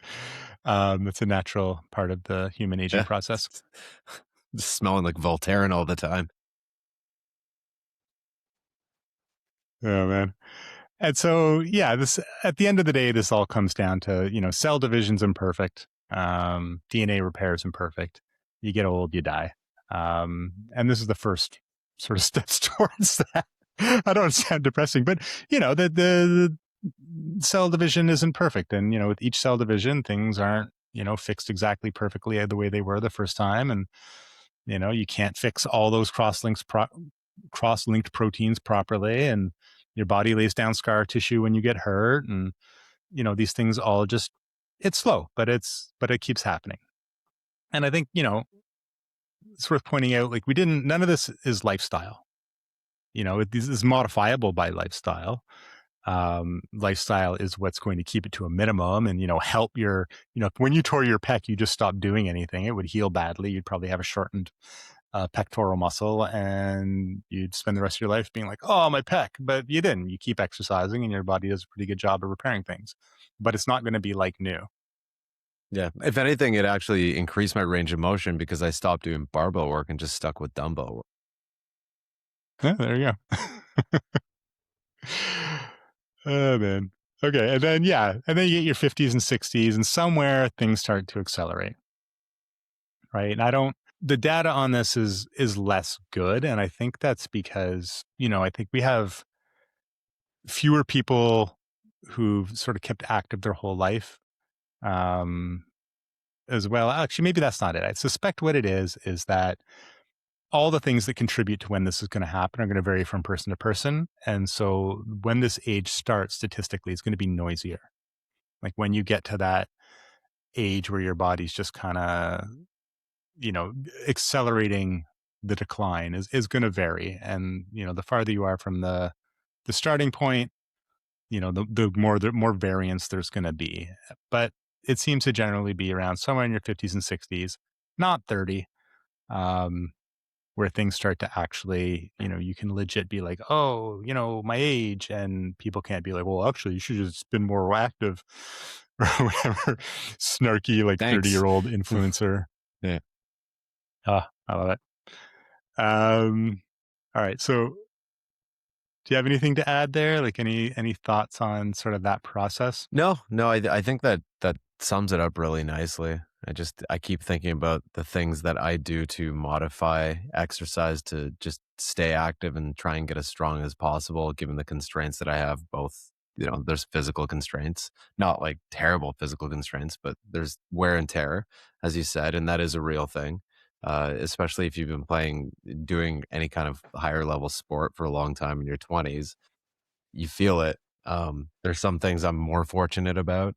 That's a natural part of the human aging Yeah, process. just smelling like Voltaren all the time. Oh man. And so, yeah, this at the end of the day, this all comes down to cell division's imperfect, DNA repair is imperfect. You get old, you die, and this is the first sort of steps towards that. I don't sound depressing, but the cell division isn't perfect, and with each cell division, things aren't fixed exactly perfectly the way they were the first time, and you can't fix all those cross-linked proteins properly, and your body lays down scar tissue when you get hurt, and these things all just it's slow, but it keeps happening. And I think it's worth pointing out, like, we didn't none of this is lifestyle. This is modifiable by lifestyle. Lifestyle is what's going to keep it to a minimum, and help your when you tore your pec, you just stopped doing anything, it would heal badly, you'd probably have a shortened pectoral muscle, and you'd spend the rest of your life being like, oh, my pec. But you didn't. You keep exercising, and your body does a pretty good job of repairing things. But it's not going to be like new. Yeah, if anything, it actually increased my range of motion because I stopped doing barbell work and just stuck with dumbbell work. Yeah, there you go. Oh man. Okay, and then you get your 50s and 60s, and somewhere things start to accelerate, right? And I don't. The data on this is less good, and I think that's because I think we have fewer people who've sort of kept active their whole life, um, as well. Actually, maybe that's not it. I suspect what it is that all the things that contribute to when this is going to happen are going to vary from person to person. And so when this age starts, statistically, it's going to be noisier. Like when you get to that age where your body's just kind of, you know, accelerating the decline is going to vary. And, the farther you are from the starting point, the more variance there's going to be. But it seems to generally be around somewhere in your 50s and 60s, not 30, um, where things start to actually, you can legit be like, oh, my age, and people can't be like, well, actually, you should just been more active or whatever snarky like Thanks. 30-year-old influencer. Yeah. I love it. All right, so do you have anything to add there? Like any thoughts on sort of that process? No, no, I think that that sums it up really nicely. I keep thinking about the things that I do to modify exercise to just stay active and try and get as strong as possible, given the constraints that I have. Both, there's physical constraints, not like terrible physical constraints, but there's wear and tear, as you said, and that is a real thing. Especially if you've been doing any kind of higher level sport for a long time in your 20s, you feel it. There's some things I'm more fortunate about,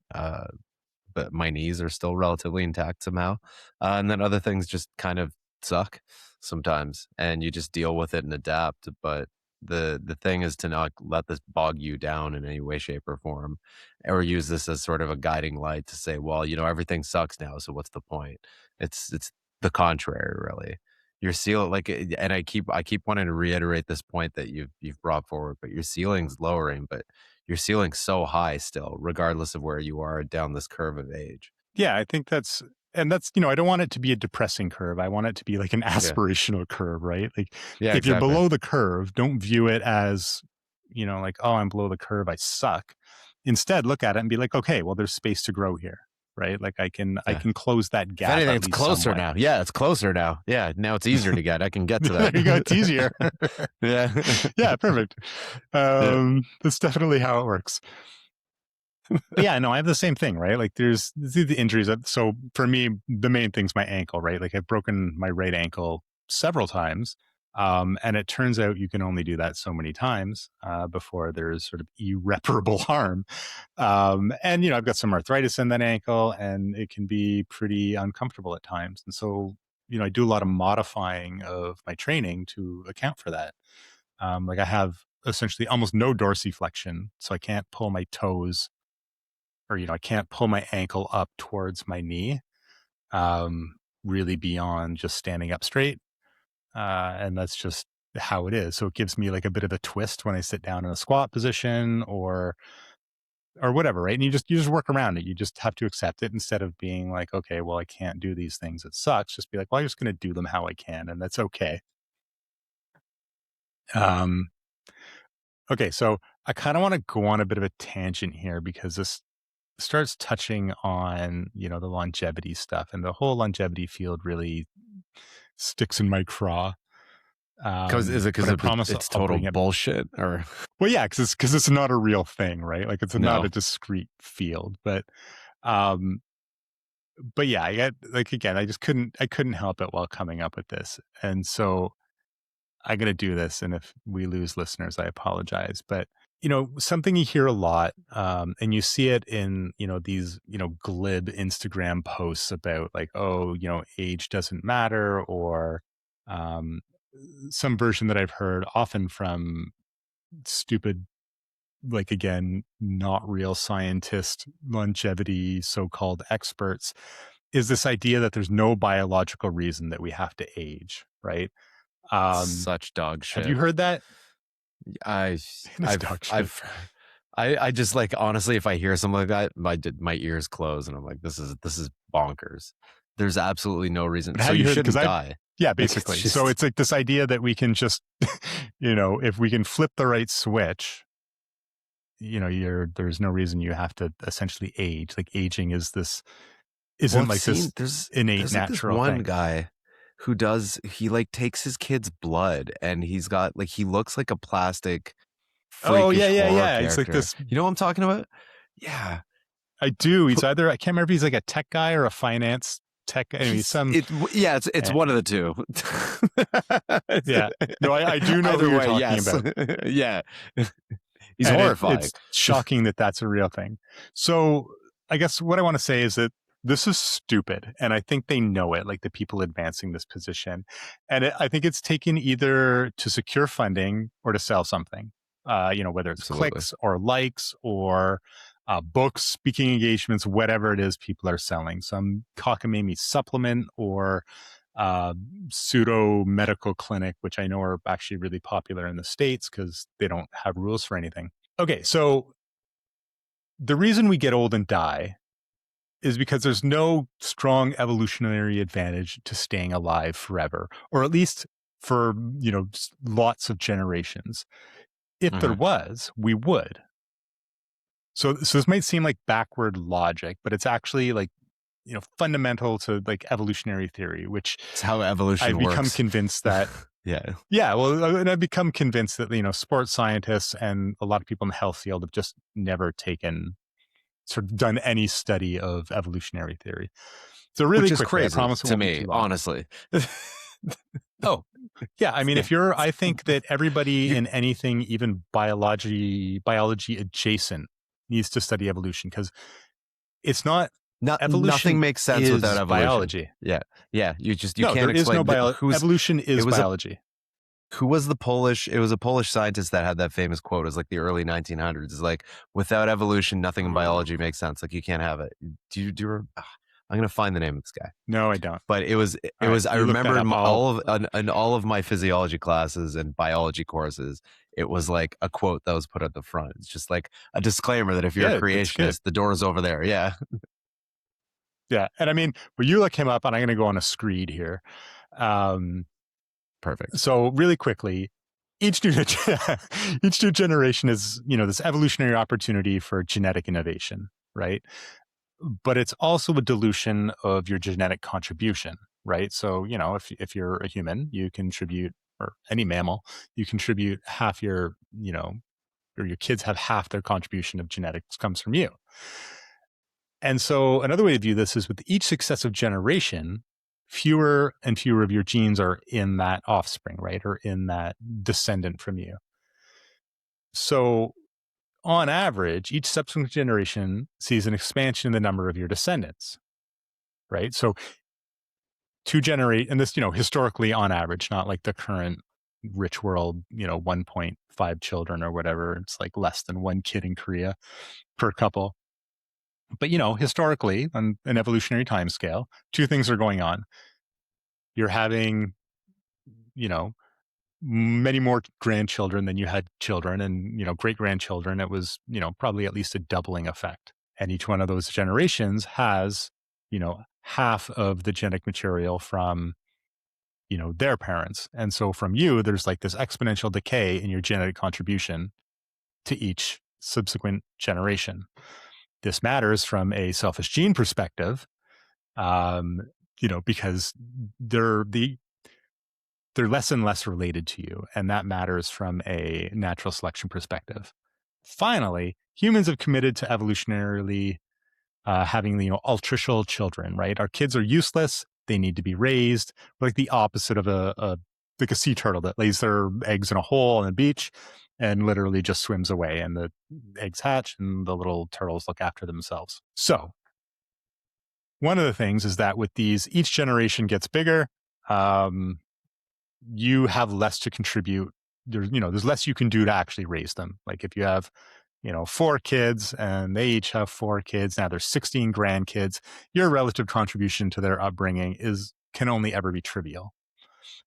but my knees are still relatively intact somehow. And then other things just kind of suck sometimes, and you just deal with it and adapt. But the thing is to not let this bog you down in any way, shape, or form, or use this as sort of a guiding light to say, well, everything sucks now, so what's the point? It's the contrary, really. Your seal, like, and I keep wanting to reiterate this point that you've brought forward, but your ceiling's lowering, but your ceiling's so high still, regardless of where you are down this curve of age. Yeah, I think that's I don't want it to be a depressing curve. I want it to be like an Yeah. aspirational curve, right? Like Yeah, if you're exactly. below the curve, don't view it as, like, oh, I'm below the curve, I suck. Instead, look at it and be like, okay, well, there's space to grow here. right? Like I Yeah. can close that If gap anything, at it's least closer somewhat. now. Yeah, it's closer now. Yeah, now it's easier to get. I can get to There you go. It's easier. that. Yeah. Yeah, perfect. Yeah. That's definitely how it works. But yeah, no, I have the same thing, right? Like there's the injuries. So for me, the main thing's my ankle, right? Like I've broken my right ankle several times. And it turns out you can only do that so many times before there's sort of irreparable harm. And, you know, I've got some arthritis in that ankle and it can be pretty uncomfortable at times. And so, you know, I do a lot of modifying of my training to account for that. Like I have essentially almost no dorsiflexion, so I can't pull my toes or, you know, I can't pull my ankle up towards my knee, really beyond just standing up straight. And that's just how it is. So it gives me like a bit of a twist when I sit down in a squat position or whatever, right? And you just work around it. You just have to accept it instead of being like, okay, well, I can't do these things. It sucks. Just be like, well, I'm just going to do them how I can, and that's okay. Um, okay, so I kind of want to go on a bit of a tangent here because this starts touching on, you know, the longevity stuff, and the whole longevity field really sticks in my craw. Because is it But because I promise it's I'll total bring it. bullshit or Well, yeah, because it's not a real thing, right? Like it's not no? a discrete field, um, but yeah, I get like again, I couldn't help it while coming up with this, and so I'm gonna do this. And if we lose listeners, I apologize. But you know, something you hear a lot, and you see it in, you know, these, you know, glib Instagram posts about like, oh, you know, age doesn't matter, or um, some version that I've heard often from stupid, like again, not real scientist longevity so-called experts, is this idea that there's no biological reason that we have to age, right? Um, Such dog have you shit. heard that? I It is dog shit. I just like honestly, if I hear something like that, my ears close, and I'm like, this is bonkers. There's absolutely no reason. But So have you you heard? Because shouldn't I, die. yeah, Like it's basically. So just it's like this idea that we can just, you know, if we can flip the right switch, you know, there's no reason you have to essentially age. Like aging is this, well, isn't I've like seen this innate there's like this natural one thing. guy who does he like takes his kid's blood and he's got like he looks like a plastic Oh yeah, freakish yeah, horror yeah. It's like character. this. You know what I'm talking about? Yeah. I do. He's either I can't remember if he's like a tech guy or a finance tech. Anyway, some Yeah, it's eh, one of the two. yeah. No, I do know who Either you're way, talking yes. about. Yeah. He's And horrifying. it's shocking that that's a real thing. So I guess what I want to say is that this is stupid, and I think they know it. Like the people advancing this position, and I think it's taken either to secure funding or to sell something. You know, whether it's Absolutely. clicks or likes or books, speaking engagements, whatever it is people are selling. Some cockamamie supplement or uh, pseudo medical clinic, which I know are actually really popular in the States because they don't have rules for anything. Okay, so the reason we get old and die is because there's no strong evolutionary advantage to staying alive forever, or at least for, you know, lots of generations. If there Hmm. was, we would. So this might seem like backward logic, but it's actually like, you know, fundamental to like evolutionary theory, which It's how I've evolution become works. convinced that. Yeah. Yeah, well, and I've become convinced that, you know, sports scientists and a lot of people in the health field have just never taken sort of done any study of evolutionary theory. So really Which is quickly, I crazy promise it to won't be me, too long. honestly. Oh, yeah. I mean, Yeah. if you're, I think that everybody You in anything, even biology adjacent, needs to study evolution because it's not nothing evolution makes sense without is evolution. biology. Yeah. Yeah. You No, there can't is no explain evolution it is was a biology. who was the Polish? It was a Polish scientist that had that famous quote. It was like the early 1900s. It's like, without evolution, nothing in biology makes sense. Like you can't have it. I'm gonna find the name of this guy. No, I don't. But All right, I you look that remember up. in all of my physiology classes and biology courses, it was like a quote that was put at the front. It's just like a disclaimer that if you're a Yeah, that's good. creationist, the door is over there. Yeah. Yeah, and I mean, well, you look him up, and I'm going to go on a screed here. Um, Perfect. so really quickly, each new each new generation is, you know, this evolutionary opportunity for genetic innovation, right? but it's also a dilution of your genetic contribution, right? So, if you're a human, you contribute, or any mammal, you contribute half or your kids have half their contribution of genetics comes from you. And so another way to view this is with each successive generation, fewer and fewer of your genes are in that offspring, right? Or in that descendant from you. So on average, each subsequent generation sees an expansion in the number of your descendants, right? So to generate, and this, historically on average, not like the current rich world, 1.5 children or whatever. It's like less than one kid in Korea per couple. But, historically, on an evolutionary time scale, two things are going on. You're having, you know, many more grandchildren than you had children, and, great grandchildren. It was, probably at least a doubling effect. And each one of those generations has, half of the genetic material from, their parents. And so from you, there's like this exponential decay in your genetic contribution to each subsequent generation. This matters from a selfish gene perspective, um, because they're less and less related to you, and that matters from a natural selection perspective. Finally, humans have committed to evolutionarily having altricial children. Right, our kids are useless; they need to be raised. We're like the opposite of like a sea turtle that lays their eggs in a hole on the beach and literally just swims away, and the eggs hatch, and the little turtles look after themselves. So one of the things is that with these, each generation gets bigger. Um, you have less to contribute. There's less you can do to actually raise them. Like if you have, four kids and they each have four kids, now there's 16 grandkids, your relative contribution to their upbringing can only ever be trivial.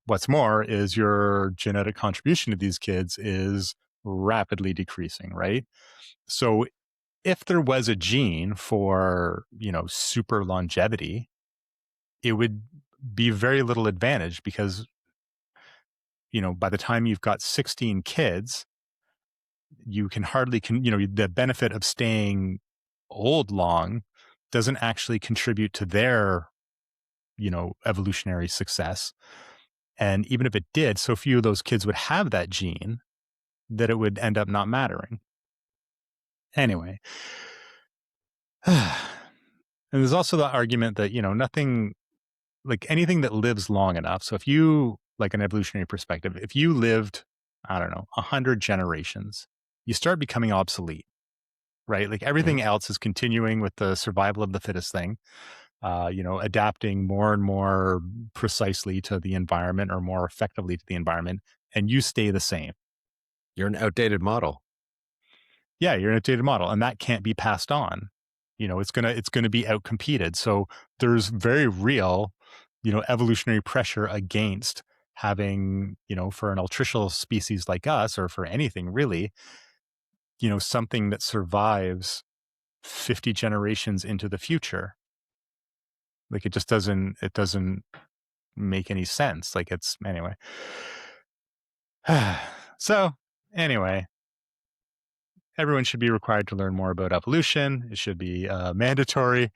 What's more is your genetic contribution to these kids is rapidly decreasing, right? So if there was a gene for, super longevity, it would be very little advantage because, by the time you've got 16 kids, you can hardly, the benefit of staying old long doesn't actually contribute to their, evolutionary success. And even if it did, so few of those kids would have that gene that it would end up not mattering. Anyway. And there's also the argument that, nothing, like anything that lives long enough. So if you, like an evolutionary perspective, if you lived, I don't know, 100 generations, you start becoming obsolete, right? Like Mhm. everything else is continuing with the survival of the fittest thing, adapting more and more precisely to the environment or more effectively to the environment, and you stay the same. You're an outdated model. Yeah, you're in a data model, and that can't be passed on. It's gonna be outcompeted. So there's very real, evolutionary pressure against having, for an altricial species like us, or for anything really, something that survives 50 generations into the future. Like it doesn't make any sense. Like it's anyway. So anyway, everyone should be required to learn more about evolution. It should be mandatory.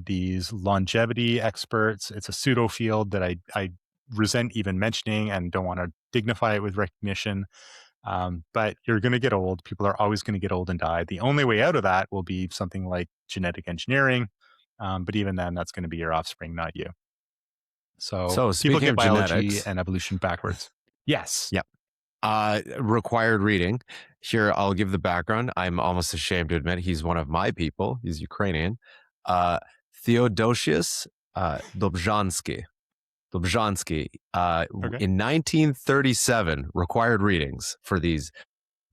These longevity experts, it's a pseudo field that I resent even mentioning and don't want to dignify it with recognition. But you're going to get old. People are always going to get old and die. The only way out of that will be something like genetic engineering. But even then, that's going to be your offspring, not you. So So people speaking get of biology genetics, and evolution backwards. Yes. yeah, required reading. Here, I'll give the background. I'm almost ashamed to admit he's one of my people. He's Ukrainian. Uh, Theodosius Dobzhansky. Dobzhansky. Okay. In 1937, required readings for these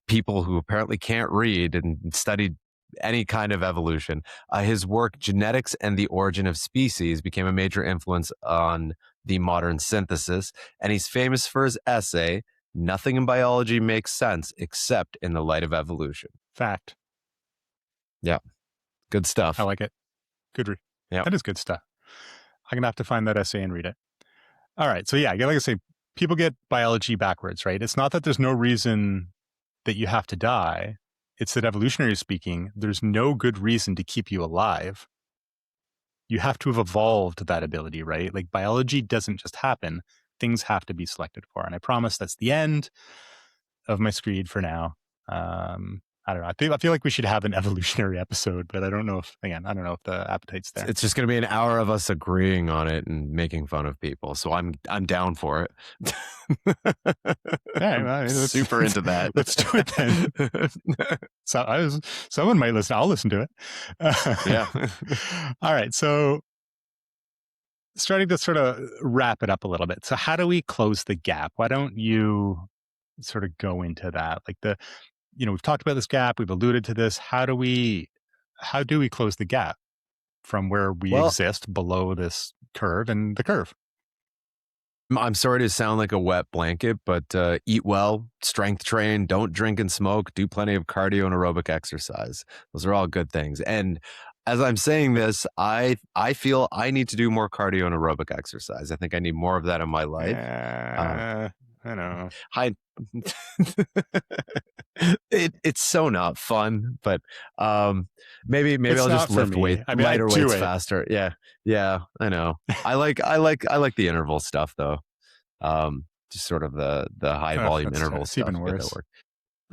people who apparently can't read and studied any kind of evolution. His work, Genetics and the Origin of Species, became a major influence on the modern synthesis, and he's famous for his essay, Nothing in Biology Makes Sense Except in the Light of Evolution. Fact. Yeah, good I stuff. like it. Good. Yeah. That is good stuff. I'm gonna have to find that essay and read it. All right. So yeah, like I say, people get biology backwards, right? It's not that there's no reason that you have to die. it's that evolutionary speaking, there's no good reason to keep you alive. You have to have evolved that ability, right? Like biology doesn't just happen. Things have to be selected for. And I promise that's the end of my screed for now. I don't know. I feel like we should have an evolutionary episode, but I don't know if, again, I don't know if the appetite's there. It's just going to be an hour of us agreeing on it and making fun of people. So I'm down for it. Yeah, I'm well, I mean, super into that. Let's do it then. So someone might listen. I'll listen to it. Yeah. All right. So starting to sort of wrap it up a little bit. So how do we close the gap? Why don't you sort of go into that? Like we've talked about this gap. We've alluded to this. How do we close the gap from where we Well, exist below this curve and the curve? I'm sorry to sound like a wet blanket, but eat well, strength train, don't drink and smoke, do plenty of cardio and aerobic exercise. Those are all good things. And as I'm saying this, I feel I need to do more cardio and aerobic exercise. I think I need more of that in my life. I don't know. I it's so not fun, but maybe It's I'll not just for lift me. I mean, I lighter do weights it. faster. Yeah, I know. I like the interval stuff though. Just sort of the high Ugh, volume interval it's even stuff. Get that worse. work.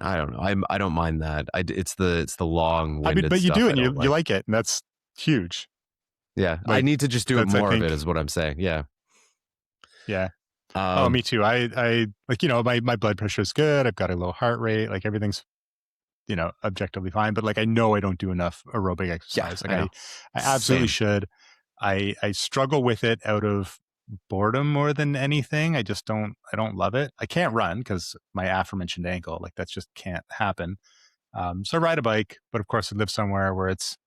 I don't know. I don't mind that. It's the long I mean, winded but you stuff do it I and don't you like. like it, and that's huge. Yeah, I Like need to just do it that's, I more of it. think, Is what I'm saying. Yeah. yeah. Oh, Um. me too. I like, my blood pressure is good. I've got a low heart rate. Like everything's, objectively fine. But like, I know I don't do enough aerobic Yeah, exercise. Like I know. I absolutely Same. should. I struggle with it out of boredom more than anything. I don't love it. I can't run because my aforementioned ankle, like that's just can't happen. So I ride a bike, but of course I live somewhere where it's,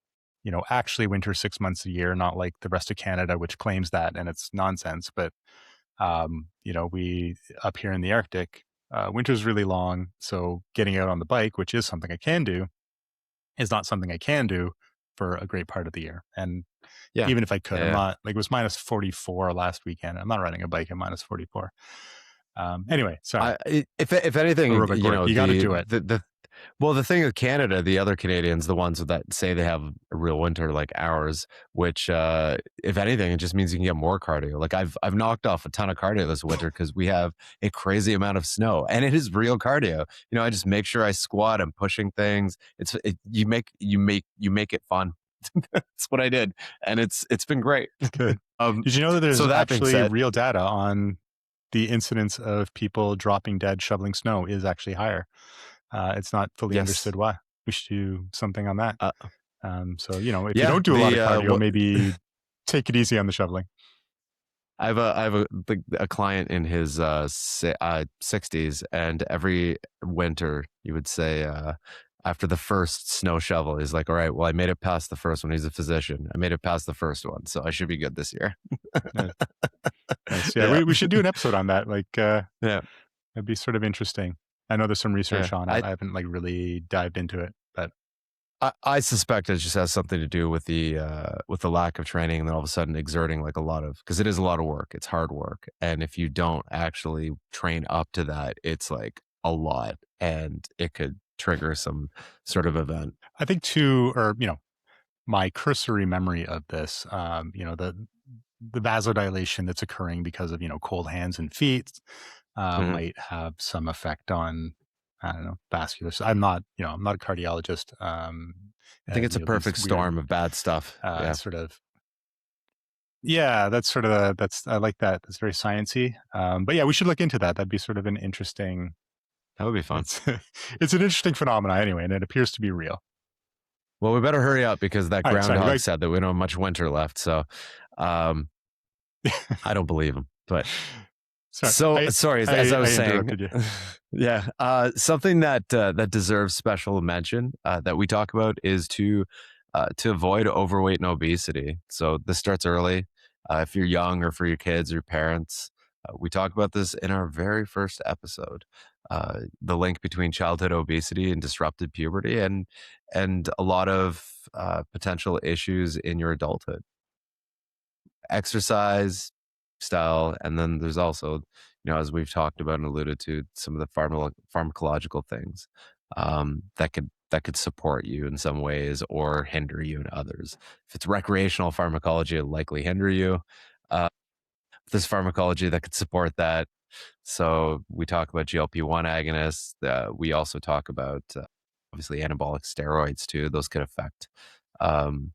actually winter 6 months a year, not like the rest of Canada, which claims that, and it's nonsense. But we up here in the Arctic, winter's really long. So getting out on the bike, which is something I can do, is not something I can do for a great part of the year. And Yeah. even if I could, I'm Yeah. not, like, it was minus 44 last weekend. I'm not riding a bike at minus 44. Anyway, sorry. If anything, Aerobic work. You got to do it. well, the thing with Canada, the other Canadians, the ones that say they have a real winter like ours, which if anything, it just means you can get more cardio. Like I've knocked off a ton of cardio this winter because we have a crazy amount of snow, and it is real cardio. I just make sure I squat. I'm pushing things. You make it fun. That's what I did, and it's been great. Good. Did you know that So there's that being actually said, real data on the incidence of people dropping dead shoveling snow is actually higher? It's not fully yes, understood why. We should do something on that. uh, So, if you yeah, don't do a lot of cardio, what maybe take it easy on the shoveling. I have a client in his 60s, and every winter he would say after the first snow shovel, he's like, "All right, well, I made it past the first one." He's a physician. I made it past the first one, so I should be good this year. Nice. Nice. Yeah, Yeah, we should do an episode on that. Like, yeah, it'd be sort of interesting. I know there's some yeah. research on it. I haven't like really dived into it, but I suspect it just has something to do with the lack of training, and then all of a sudden exerting like because it is a lot of work. It's hard work, and if you don't actually train up to that, it's like a lot, and it could trigger some sort of event. I think too, or my cursory memory of this, the vasodilation that's occurring because of cold hands and feet Mhm. might have some effect on, I don't know, vascular. So I'm not I'm not a cardiologist. I think it's a These perfect weird storm of bad stuff. Yeah, sort of. Yeah, that's sort of that's I like that. That's very sciencey. But yeah, we should look into that. That'd be sort of an interesting. that would be fun. It's it's an interesting phenomenon anyway, and it appears to be real. Well, we better hurry up because that All right, sorry. groundhog said that we don't have much winter left. So, um, I don't believe him. But Sorry, sorry, as I I was saying, interrupted you. yeah, something that deserves special mention that we talk about is to avoid overweight and obesity. So this starts early. If you're young, or for your kids or parents, we talk about this in our very first episode. The link between childhood obesity and disrupted puberty, and a lot of potential issues in your adulthood. Exercise, style, and then there's also, as we've talked about and alluded to, some of the pharmacological things that could that could support you in some ways or hinder you in others. If it's recreational pharmacology, it'll likely hinder you. Uh, if there's pharmacology that could support that. So we talk about GLP-1 agonists. We also talk about obviously anabolic steroids too. Those could affect um,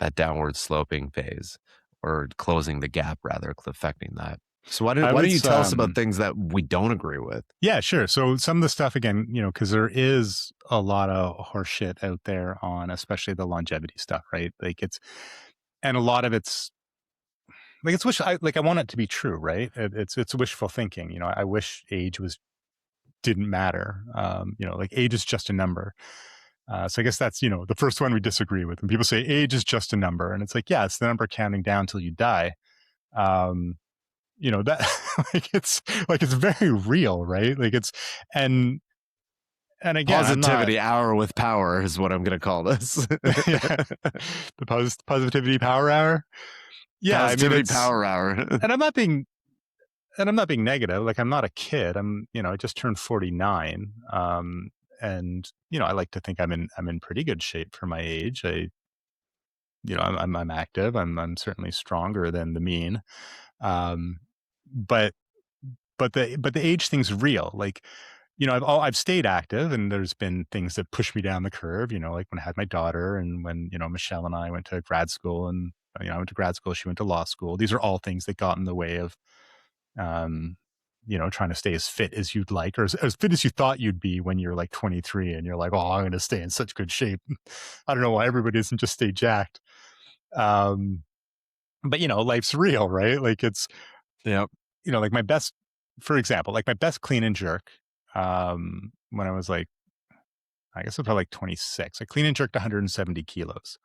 that downward sloping phase or closing the gap rather, affecting that. So I why would don't you tell us about things that we don't agree with? Yeah, sure. So some of the stuff again, because there is a lot of horse shit out there on especially the longevity stuff, right? Like and a lot of it's like I want it to be true, right? It's wishful thinking. I wish age didn't matter. Like age is just a number. So I guess that's the first one we disagree with. When people say age is just a number, and it's like, yeah, it's the number counting down till you die. Um, that it's very real, right? And and again, I'm not. Positivity hour with power is what I'm going to call this. Yeah, the positivity power hour. Yeah, I mean Positivity it's, power hour. and I'm not being negative. Like I'm not a kid. I just turned 49. And I like to think I'm in pretty good shape for my age. I'm active. I'm certainly stronger than the mean. Um, but the age thing's real. Like, I've stayed active, and there's been things that push me down the curve. Like when I had my daughter, and when Michelle and I went to grad school, and I went to grad school, she went to law school. These are all things that got in the way of, um, trying to stay as fit as you'd like, or as fit as you thought you'd be when you're like 23, and you're like, oh, I'm going to stay in such good shape. I don't know why everybody doesn't just stay jacked. Um, but life's real, right? Like it's Yep. like for example, like my best clean and jerk, when I was like, I guess it was probably like 26. I clean and jerked 170 kilos.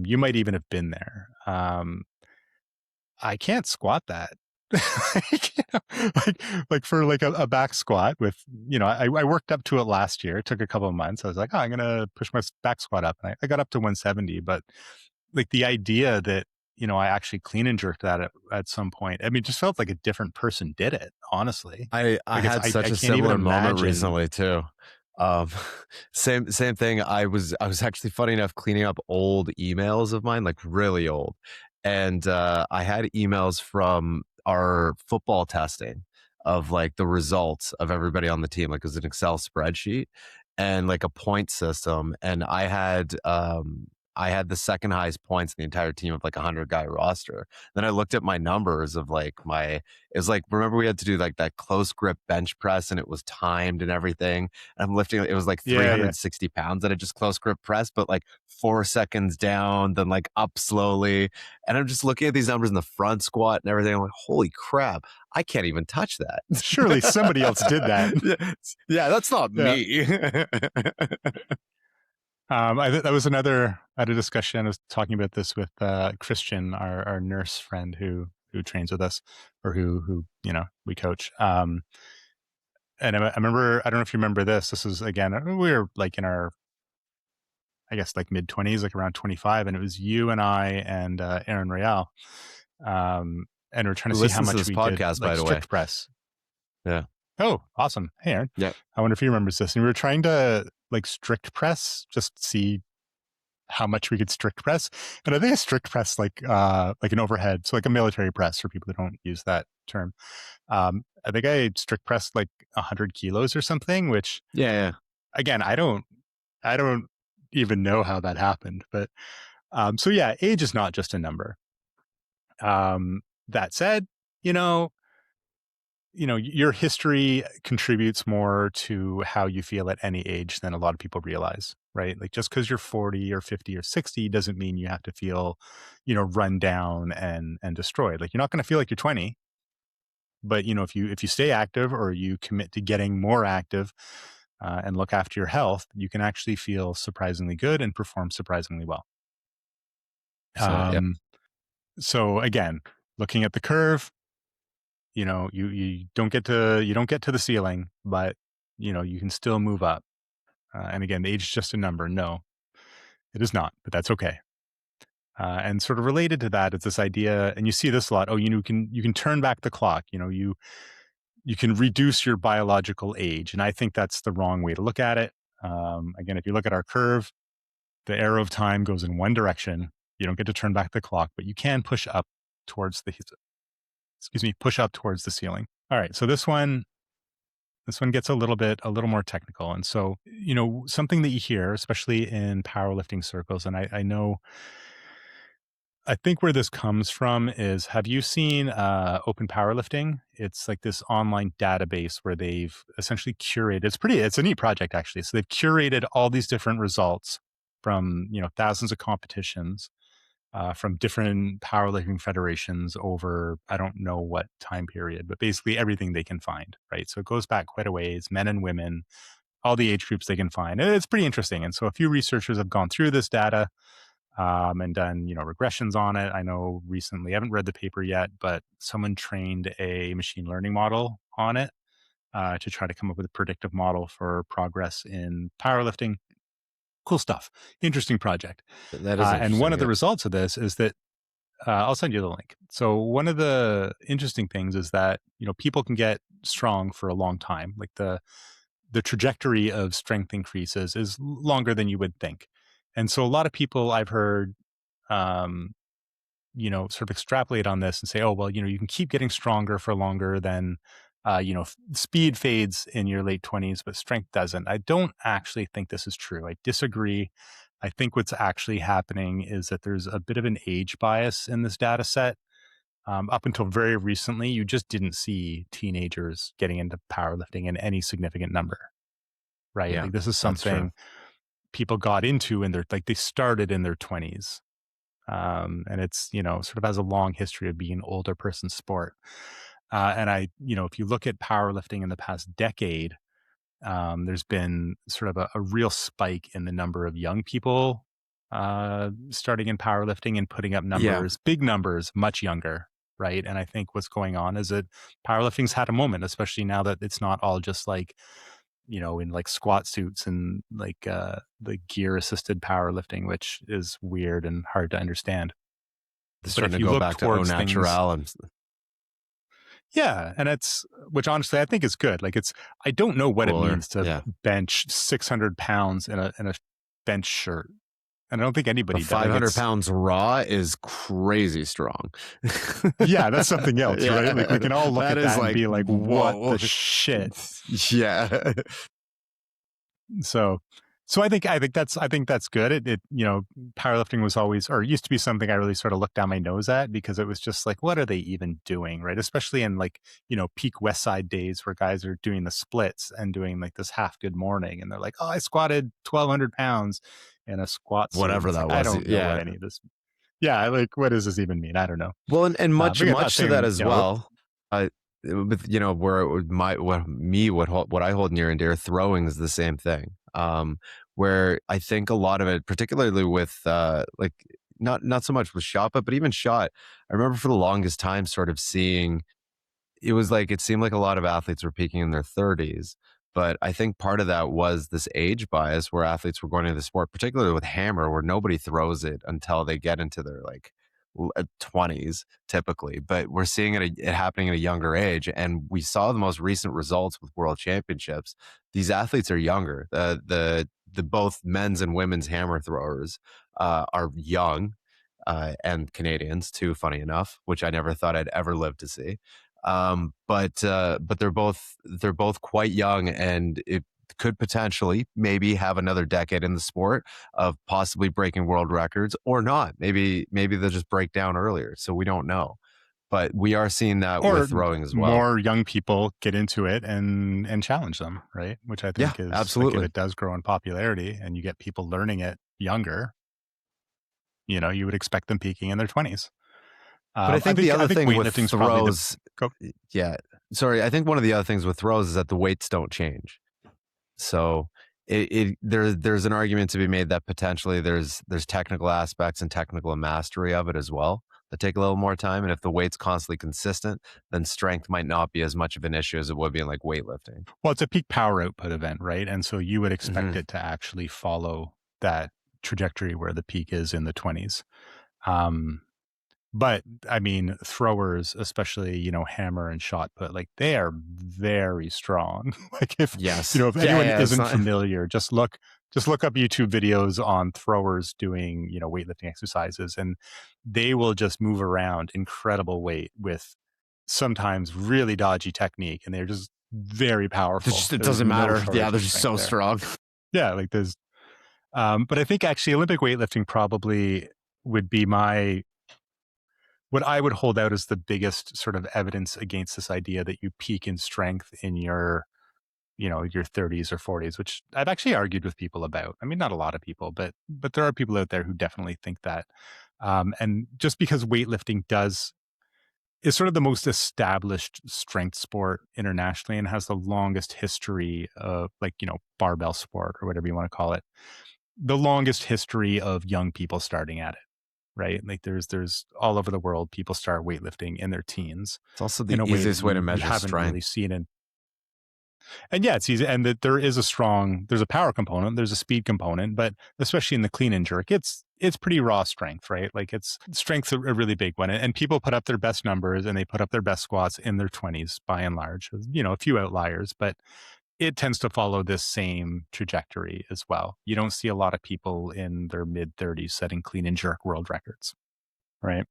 You might even have been there. I can't squat that. like, like for like a back squat with, I worked up to it last year. It took a couple of months. I was like, oh, I'm going to push my back squat up. And I got up to 170, but like the idea that, I actually clean and jerked that at some point. I mean, it just felt like a different person did it, honestly. I Like had such I a can't even similar moment imagine. recently too. Um, same thing. I was actually funny enough cleaning up old emails of mine, like really old, and I had emails from our football testing of like the results of everybody on the team. Like it was an Excel spreadsheet and like a point system, and I had the second highest points in the entire team of like 100 guy roster. Then I looked at my numbers of like it was like, remember we had to do like that close grip bench press and it was timed and everything. And I'm lifting, it was like Yeah, yeah. 360 pounds that I just close grip press, but like 4 seconds down, then like up slowly. And I'm just looking at these numbers in the front squat and everything. I'm like, holy crap, I can't even touch that. Surely somebody else did that. Yeah, that's not Yeah. me. That was I had a discussion. I was talking about this with Christian, our nurse friend who trains with us, or who we coach. And I remember, I don't know if you remember this. This was again, we were like in our, I guess like mid 20s, like around 25, and it was you and I and Aaron Royale, and we're trying Who to see how listens to much this we did podcast, by like the way? strict press. Yeah. Oh, awesome! Hey, Aaron. Yeah. I wonder if he remembers this. And we were trying to like strict press, just see how much we could strict press. And I think a strict press like an overhead, so like a military press for people that don't use that term. I think I strict pressed like 100 kilos or something, which Yeah. again, I don't even know how that happened. But so yeah, age is not just a number. That said, you know, your history contributes more to how you feel at any age than a lot of people realize, right? Like just because you're 40 or 50 or 60 doesn't mean you have to feel, run down and destroyed. Like you're not going to feel like you're 20, but if you stay active, or you commit to getting more active, and look after your health, you can actually feel surprisingly good and perform surprisingly well. So yeah. So again, looking at the curve, you don't get to the ceiling, but you can still move up. And again, age is just a number. No, it is not, but that's okay. And sort of related to that is this idea, and you see this a lot. Oh, you can turn back the clock. You can reduce your biological age, and I think that's the wrong way to look at it. Again, if you look at our curve, the arrow of time goes in one direction. You don't get to turn back the clock, but you can push up towards the push up towards the ceiling. All right, so this one gets a little more technical, and so something that you hear, especially in powerlifting circles, and I know I think where this comes from is, have you seen Open Powerlifting? It's like this online database where they've essentially curated. It's a neat project actually. So they've curated all these different results from thousands of competitions from different powerlifting federations over I don't know what time period, but basically everything they can find. Right. So it goes back quite a ways, men and women, all the age groups they can find. And it's pretty interesting. And so a few researchers have gone through this data and done regressions on it. I know recently, I haven't read the paper yet, but someone trained a machine learning model on it to try to come up with a predictive model for progress in powerlifting. Cool stuff. Interesting project. That is And one interesting. of the Yeah. results of this is that I'll send you the link. So one of the interesting things is that people can get strong for a long time. Like the trajectory of strength increases is longer than you would think. And so a lot of people I've heard um, sort of extrapolate on this and say, oh, well, you can keep getting stronger for longer than, speed fades in your late 20s, but strength doesn't. I don't actually think this is true. I disagree. I think what's actually happening is that there's a bit of an age bias in this data set. Up until very recently, you just didn't see teenagers getting into powerlifting in any significant number, right? Yeah, Like this is that's true. something people got into in they started in their 20s, and it's sort of has a long history of being an older person sport. And if you look at powerlifting in the past decade, there's been sort of a real spike in the number of young people starting in powerlifting and putting up Yeah. numbers, big numbers, much younger. Right. And I think what's going on is that powerlifting's had a moment, especially now that it's not all just like, in like squat suits and like the gear assisted powerlifting, which is weird and hard to understand. They're But starting if to you go look back to au towards things, natural yeah, and it's which honestly I think is good. Like I don't know what it cooler. means to Yeah. bench 600 pounds in a bench shirt, and I don't think But anybody does. Like 500 it's pounds raw is crazy strong. yeah, that's something else, right? Like we Yeah. can all look That at is that and like, be like, what whoa. the shit? Yeah. So so I think that's good. It powerlifting was always or used to be something I really sort of looked down my nose at because it was just like, what are they even doing? Right. Especially in like, peak West Side days where guys are doing the splits and doing like this half good morning and they're like, oh, I squatted 1,200 pounds in a squat suit. And Whatever it's that like, I was. don't know what Yeah. any of this yeah, like what does this even mean? I don't know. Well, and But much again, not much to that saying, as well. With where it would my what me what I hold near and dear, throwing is the same thing. Where I think a lot of it, particularly with like not so much with shot, but even shot. I remember for the longest time, sort of seeing it was like it seemed like a lot of athletes were peaking in their 30s, but I think part of that was this age bias where athletes were going into the sport, particularly with hammer, where nobody throws it until they get into their like 20s typically. But we're seeing it happening at a younger age, and we saw the most recent results with world championships. These athletes are younger. The both men's and women's hammer throwers are young. And Canadians too, funny enough, which I never thought I'd ever live to see. But they're both quite young, and it could potentially maybe have another decade in the sport of possibly breaking world records or not. Maybe they'll just break down earlier, so we don't know. But we are seeing that with or throwing as well. more young people get into it and challenge them, right? Which I Yeah, think is like if absolutely. it does grow in popularity and you get people learning it younger, you would expect them peaking in their 20s. But I I think the think I other think thing with weightlifting is probably the throws, go. yeah, sorry, I think one of the other things with throws is that the weights don't change. So there's an argument to be made that potentially there's technical aspects and technical mastery of it as well that take a little more time. And if the weight's constantly consistent, then strength might not be as much of an issue as it would be in like weightlifting. Well, it's a peak power output event, right? And so you would expect Hmm. it to actually follow that trajectory where the peak is in the 20s. Um, But I mean, throwers, especially, hammer and shot put, like they are very strong. Like Yes. if Yeah, anyone yeah, it's isn't not familiar, just look up YouTube videos on throwers doing, weightlifting exercises, and they will just move around incredible weight with sometimes really dodgy technique, and they're just very there's powerful. just it There's doesn't no matter. Yeah, shortage they're of just strength so there. strong. Yeah, like but I think actually Olympic weightlifting probably would be what I would hold out as the biggest sort of evidence against this idea that you peak in strength in your 30s or 40s, which I've actually argued with people about. I mean, not a lot of people, but there are people out there who definitely think that. And just because weightlifting is sort of the most established strength sport internationally and has the longest history of, like, barbell sport or whatever you want to call it, the longest history of young people starting at it, right? Like there's all over the world, people start weightlifting in their teens It's also in the a way that easiest way to you measure haven't really strength. seen in. And yeah, it's easy, and that there's a power component, there's a speed component, but especially in the clean and jerk, it's pretty raw strength, right? Like it's strength's a really big one, and people put up their best numbers and they put up their best squats in their 20s by and large. A few outliers, but it tends to follow this same trajectory as well. You don't see a lot of people in their mid 30s setting clean and jerk world records, right?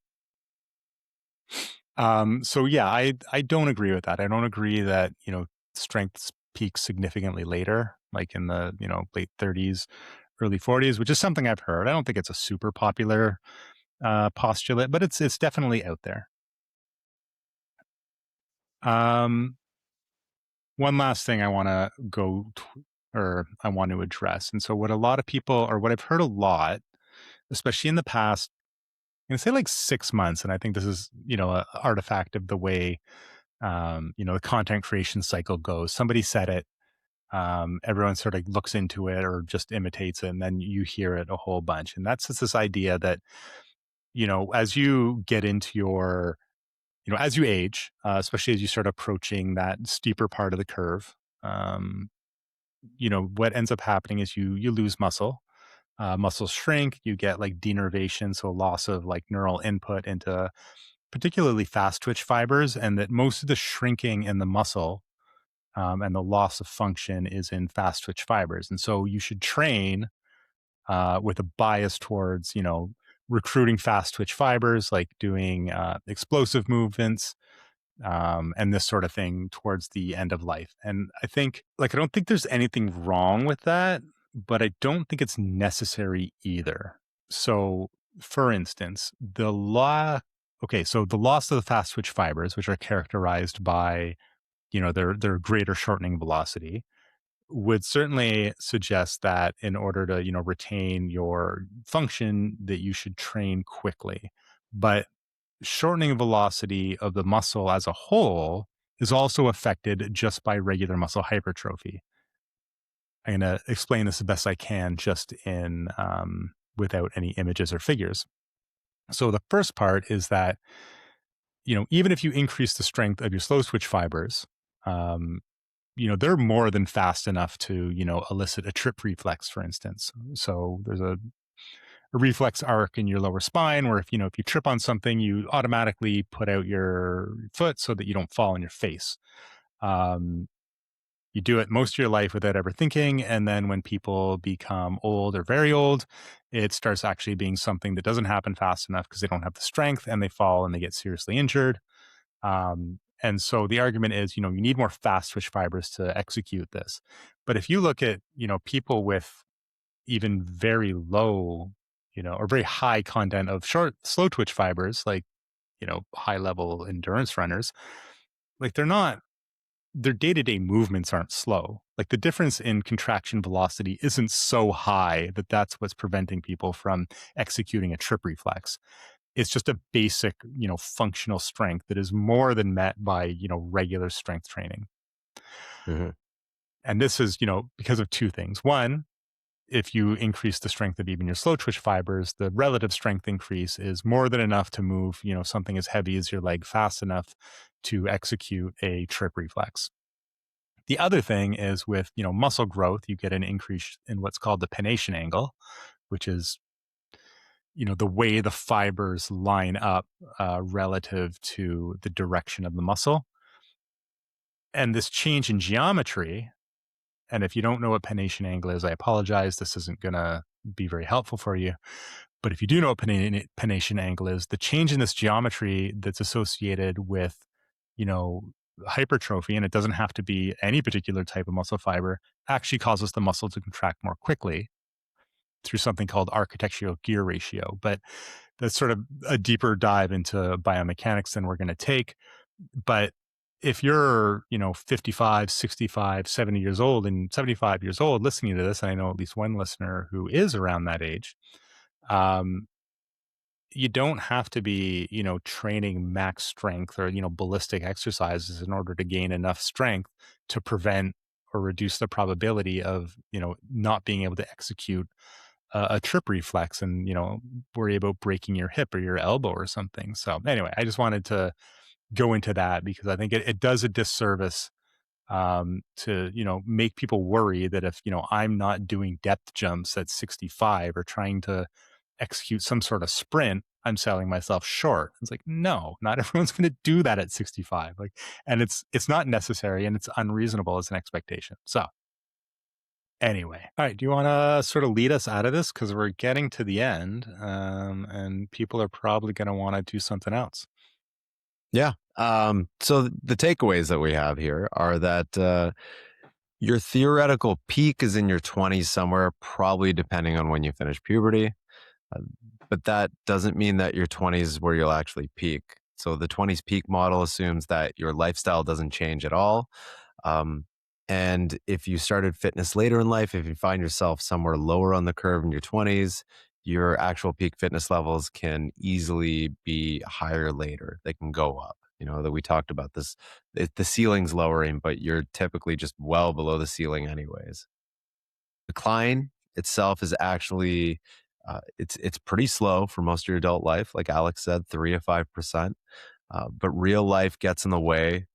So yeah, I don't agree with that. I don't agree that, strength peaks significantly later, like in the, late 30s, early 40s, which is something I've heard. I don't think it's a super popular postulate, but it's definitely out there. Um, One last thing I want to or I want to address. And so what a lot of people, or what I've heard a lot, especially in the past, I'm going to say like 6 months, and I think this is, a artifact of the way, the content creation cycle goes. Somebody said it, everyone sort of looks into it or just imitates it, and then you hear it a whole bunch. And that's just this idea that, as you get into as you age, especially as you start approaching that steeper part of the curve, um, what ends up happening is you lose muscle. Muscles shrink, you get like denervation, so loss of like neural input into particularly fast twitch fibers, and that most of the shrinking in the muscle, and the loss of function is in fast twitch fibers. And so you should train with a bias towards, recruiting fast twitch fibers, like doing explosive movements, and this sort of thing towards the end of life. And I think, like, I don't think there's anything wrong with that, but I don't think it's necessary either. So, for instance, so the loss of the fast twitch fibers, which are characterized by, their greater shortening velocity, would certainly suggest that in order to, retain your function, that you should train quickly. But shortening velocity of the muscle as a whole is also affected just by regular muscle hypertrophy. I'm going to explain this the best I can, just in without any images or figures. So the first part is that, even if you increase the strength of your slow twitch fibers, um, they're more than fast enough to, elicit a trip reflex, for instance. So there's a reflex arc in your lower spine where, if you trip on something, you automatically put out your foot so that you don't fall on your face. Um, you do it most of your life without ever thinking, and then when people become old or very old, it starts actually being something that doesn't happen fast enough because they don't have the strength, and they fall and they get seriously injured. And so the argument is, you need more fast twitch fibers to execute this. But if you look at, people with even very low, or very high content of slow twitch fibers, like, high level endurance runners, like their day to day movements aren't slow. Like the difference in contraction velocity isn't so high that that's what's preventing people from executing a trip reflex. It's just a basic, functional strength that is more than met by, regular strength training. Mhm. And this is, because of two things. One, if you increase the strength of even your slow twitch fibers, the relative strength increase is more than enough to move, something as heavy as your leg fast enough to execute a trip reflex. The other thing is with, muscle growth, you get an increase in what's called the pennation angle, which is, the way the fibers line up relative to the direction of the muscle. And this change in geometry, and if you don't know what pennation angle is, I apologize. This isn't going to be very helpful for you. But if you do know what pennation angle is, the change in this geometry that's associated with, you know, hypertrophy, and it doesn't have to be any particular type of muscle fiber, actually causes the muscle to contract more quickly through something called architectural gear ratio. But that's sort of a deeper dive into biomechanics than we're going to take. But if you're, 55, 65, 70 years old and 75 years old listening to this, and I know at least one listener who is around that age, um, you don't have to be, training max strength or, ballistic exercises in order to gain enough strength to prevent or reduce the probability of, not being able to execute a trip reflex and, worry about breaking your hip or your elbow or something. So anyway, I just wanted to go into that because I think it does a disservice to, make people worry that if, I'm not doing depth jumps at 65 or trying to execute some sort of sprint, I'm selling myself short. It's like, no, not everyone's going to do that at 65. Like, and it's not necessary and it's unreasonable as an expectation. So anyway, all right. Do you want to sort of lead us out of this? Because we're getting to the end, and people are probably going to want to do something else. Yeah. So the takeaways that we have here are that your theoretical peak is in your 20s somewhere, probably depending on when you finish puberty. Uh, but that doesn't mean that your 20s is where you'll actually peak. So the 20s peak model assumes that your lifestyle doesn't change at all. Um, and if you started fitness later in life, if you find yourself somewhere lower on the curve in your 20s, your actual peak fitness levels can easily be higher later. They can go up. That we talked about this, the ceiling's lowering, but you're typically just well below the ceiling anyways. Decline itself is actually it's pretty slow for most of your adult life, like Alex said, 3 to 5%. But real life gets in the way.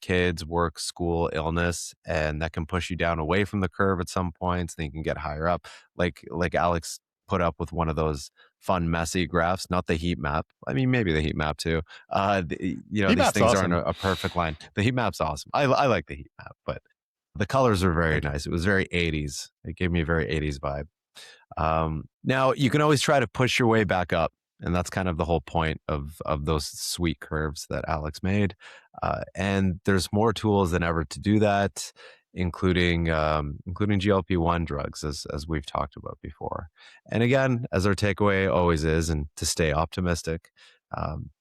Kids, work, school, illness, and that can push you down away from the curve at some points. Then you can get higher up, like Alex put up with one of those fun, messy graphs. Not the heat map. I mean, maybe the heat map too. Heat These map's things aren't awesome. a perfect line. The heat map's awesome. I like the heat map, but the colors are very Thank you. nice. It was very 80s. It gave me a very 80s vibe. Now you can always try to push your way back up, and that's kind of the whole point of those sweet curves that Alex made. And there's more tools than ever to do that, including GLP-1 drugs, as we've talked about before. And again, as our takeaway always is, and to stay optimistic,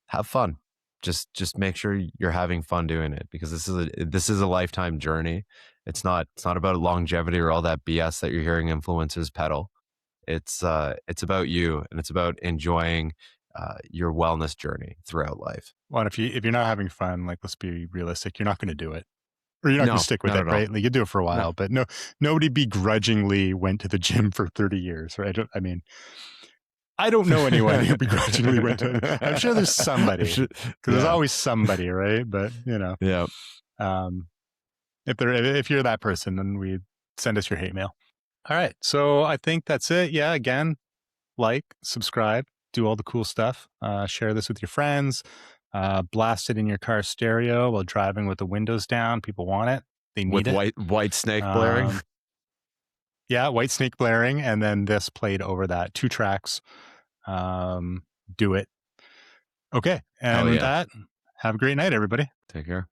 have fun. Just make sure you're having fun doing it, because this is a lifetime journey. It's not about longevity or all that BS that you're hearing influencers peddle. It's about you, and it's about enjoying your wellness journey throughout life. Well, if you're not having fun, like, let's be realistic, you're not going to do it, or you're not going to No, stick with not it, at all. right? Like, you do it for a No. while, but no, nobody begrudgingly went to the gym for 30 years, right? I mean, I don't know anyone who begrudgingly went to. I'm sure there's somebody, because there's Yeah. always somebody, right? But Yeah. um, if you're that person, then we send us your hate mail. All right, so I think that's it. Yeah, again, like, subscribe, do all the cool stuff. Share this with your friends. Blast it in your car stereo while driving with the windows down. People want it. They need With it. white snake blaring. Um, yeah, White Snake blaring, and then this played over that. 2 tracks. Do it. Okay, and Hell with yeah. that, have a great night, everybody. Take care.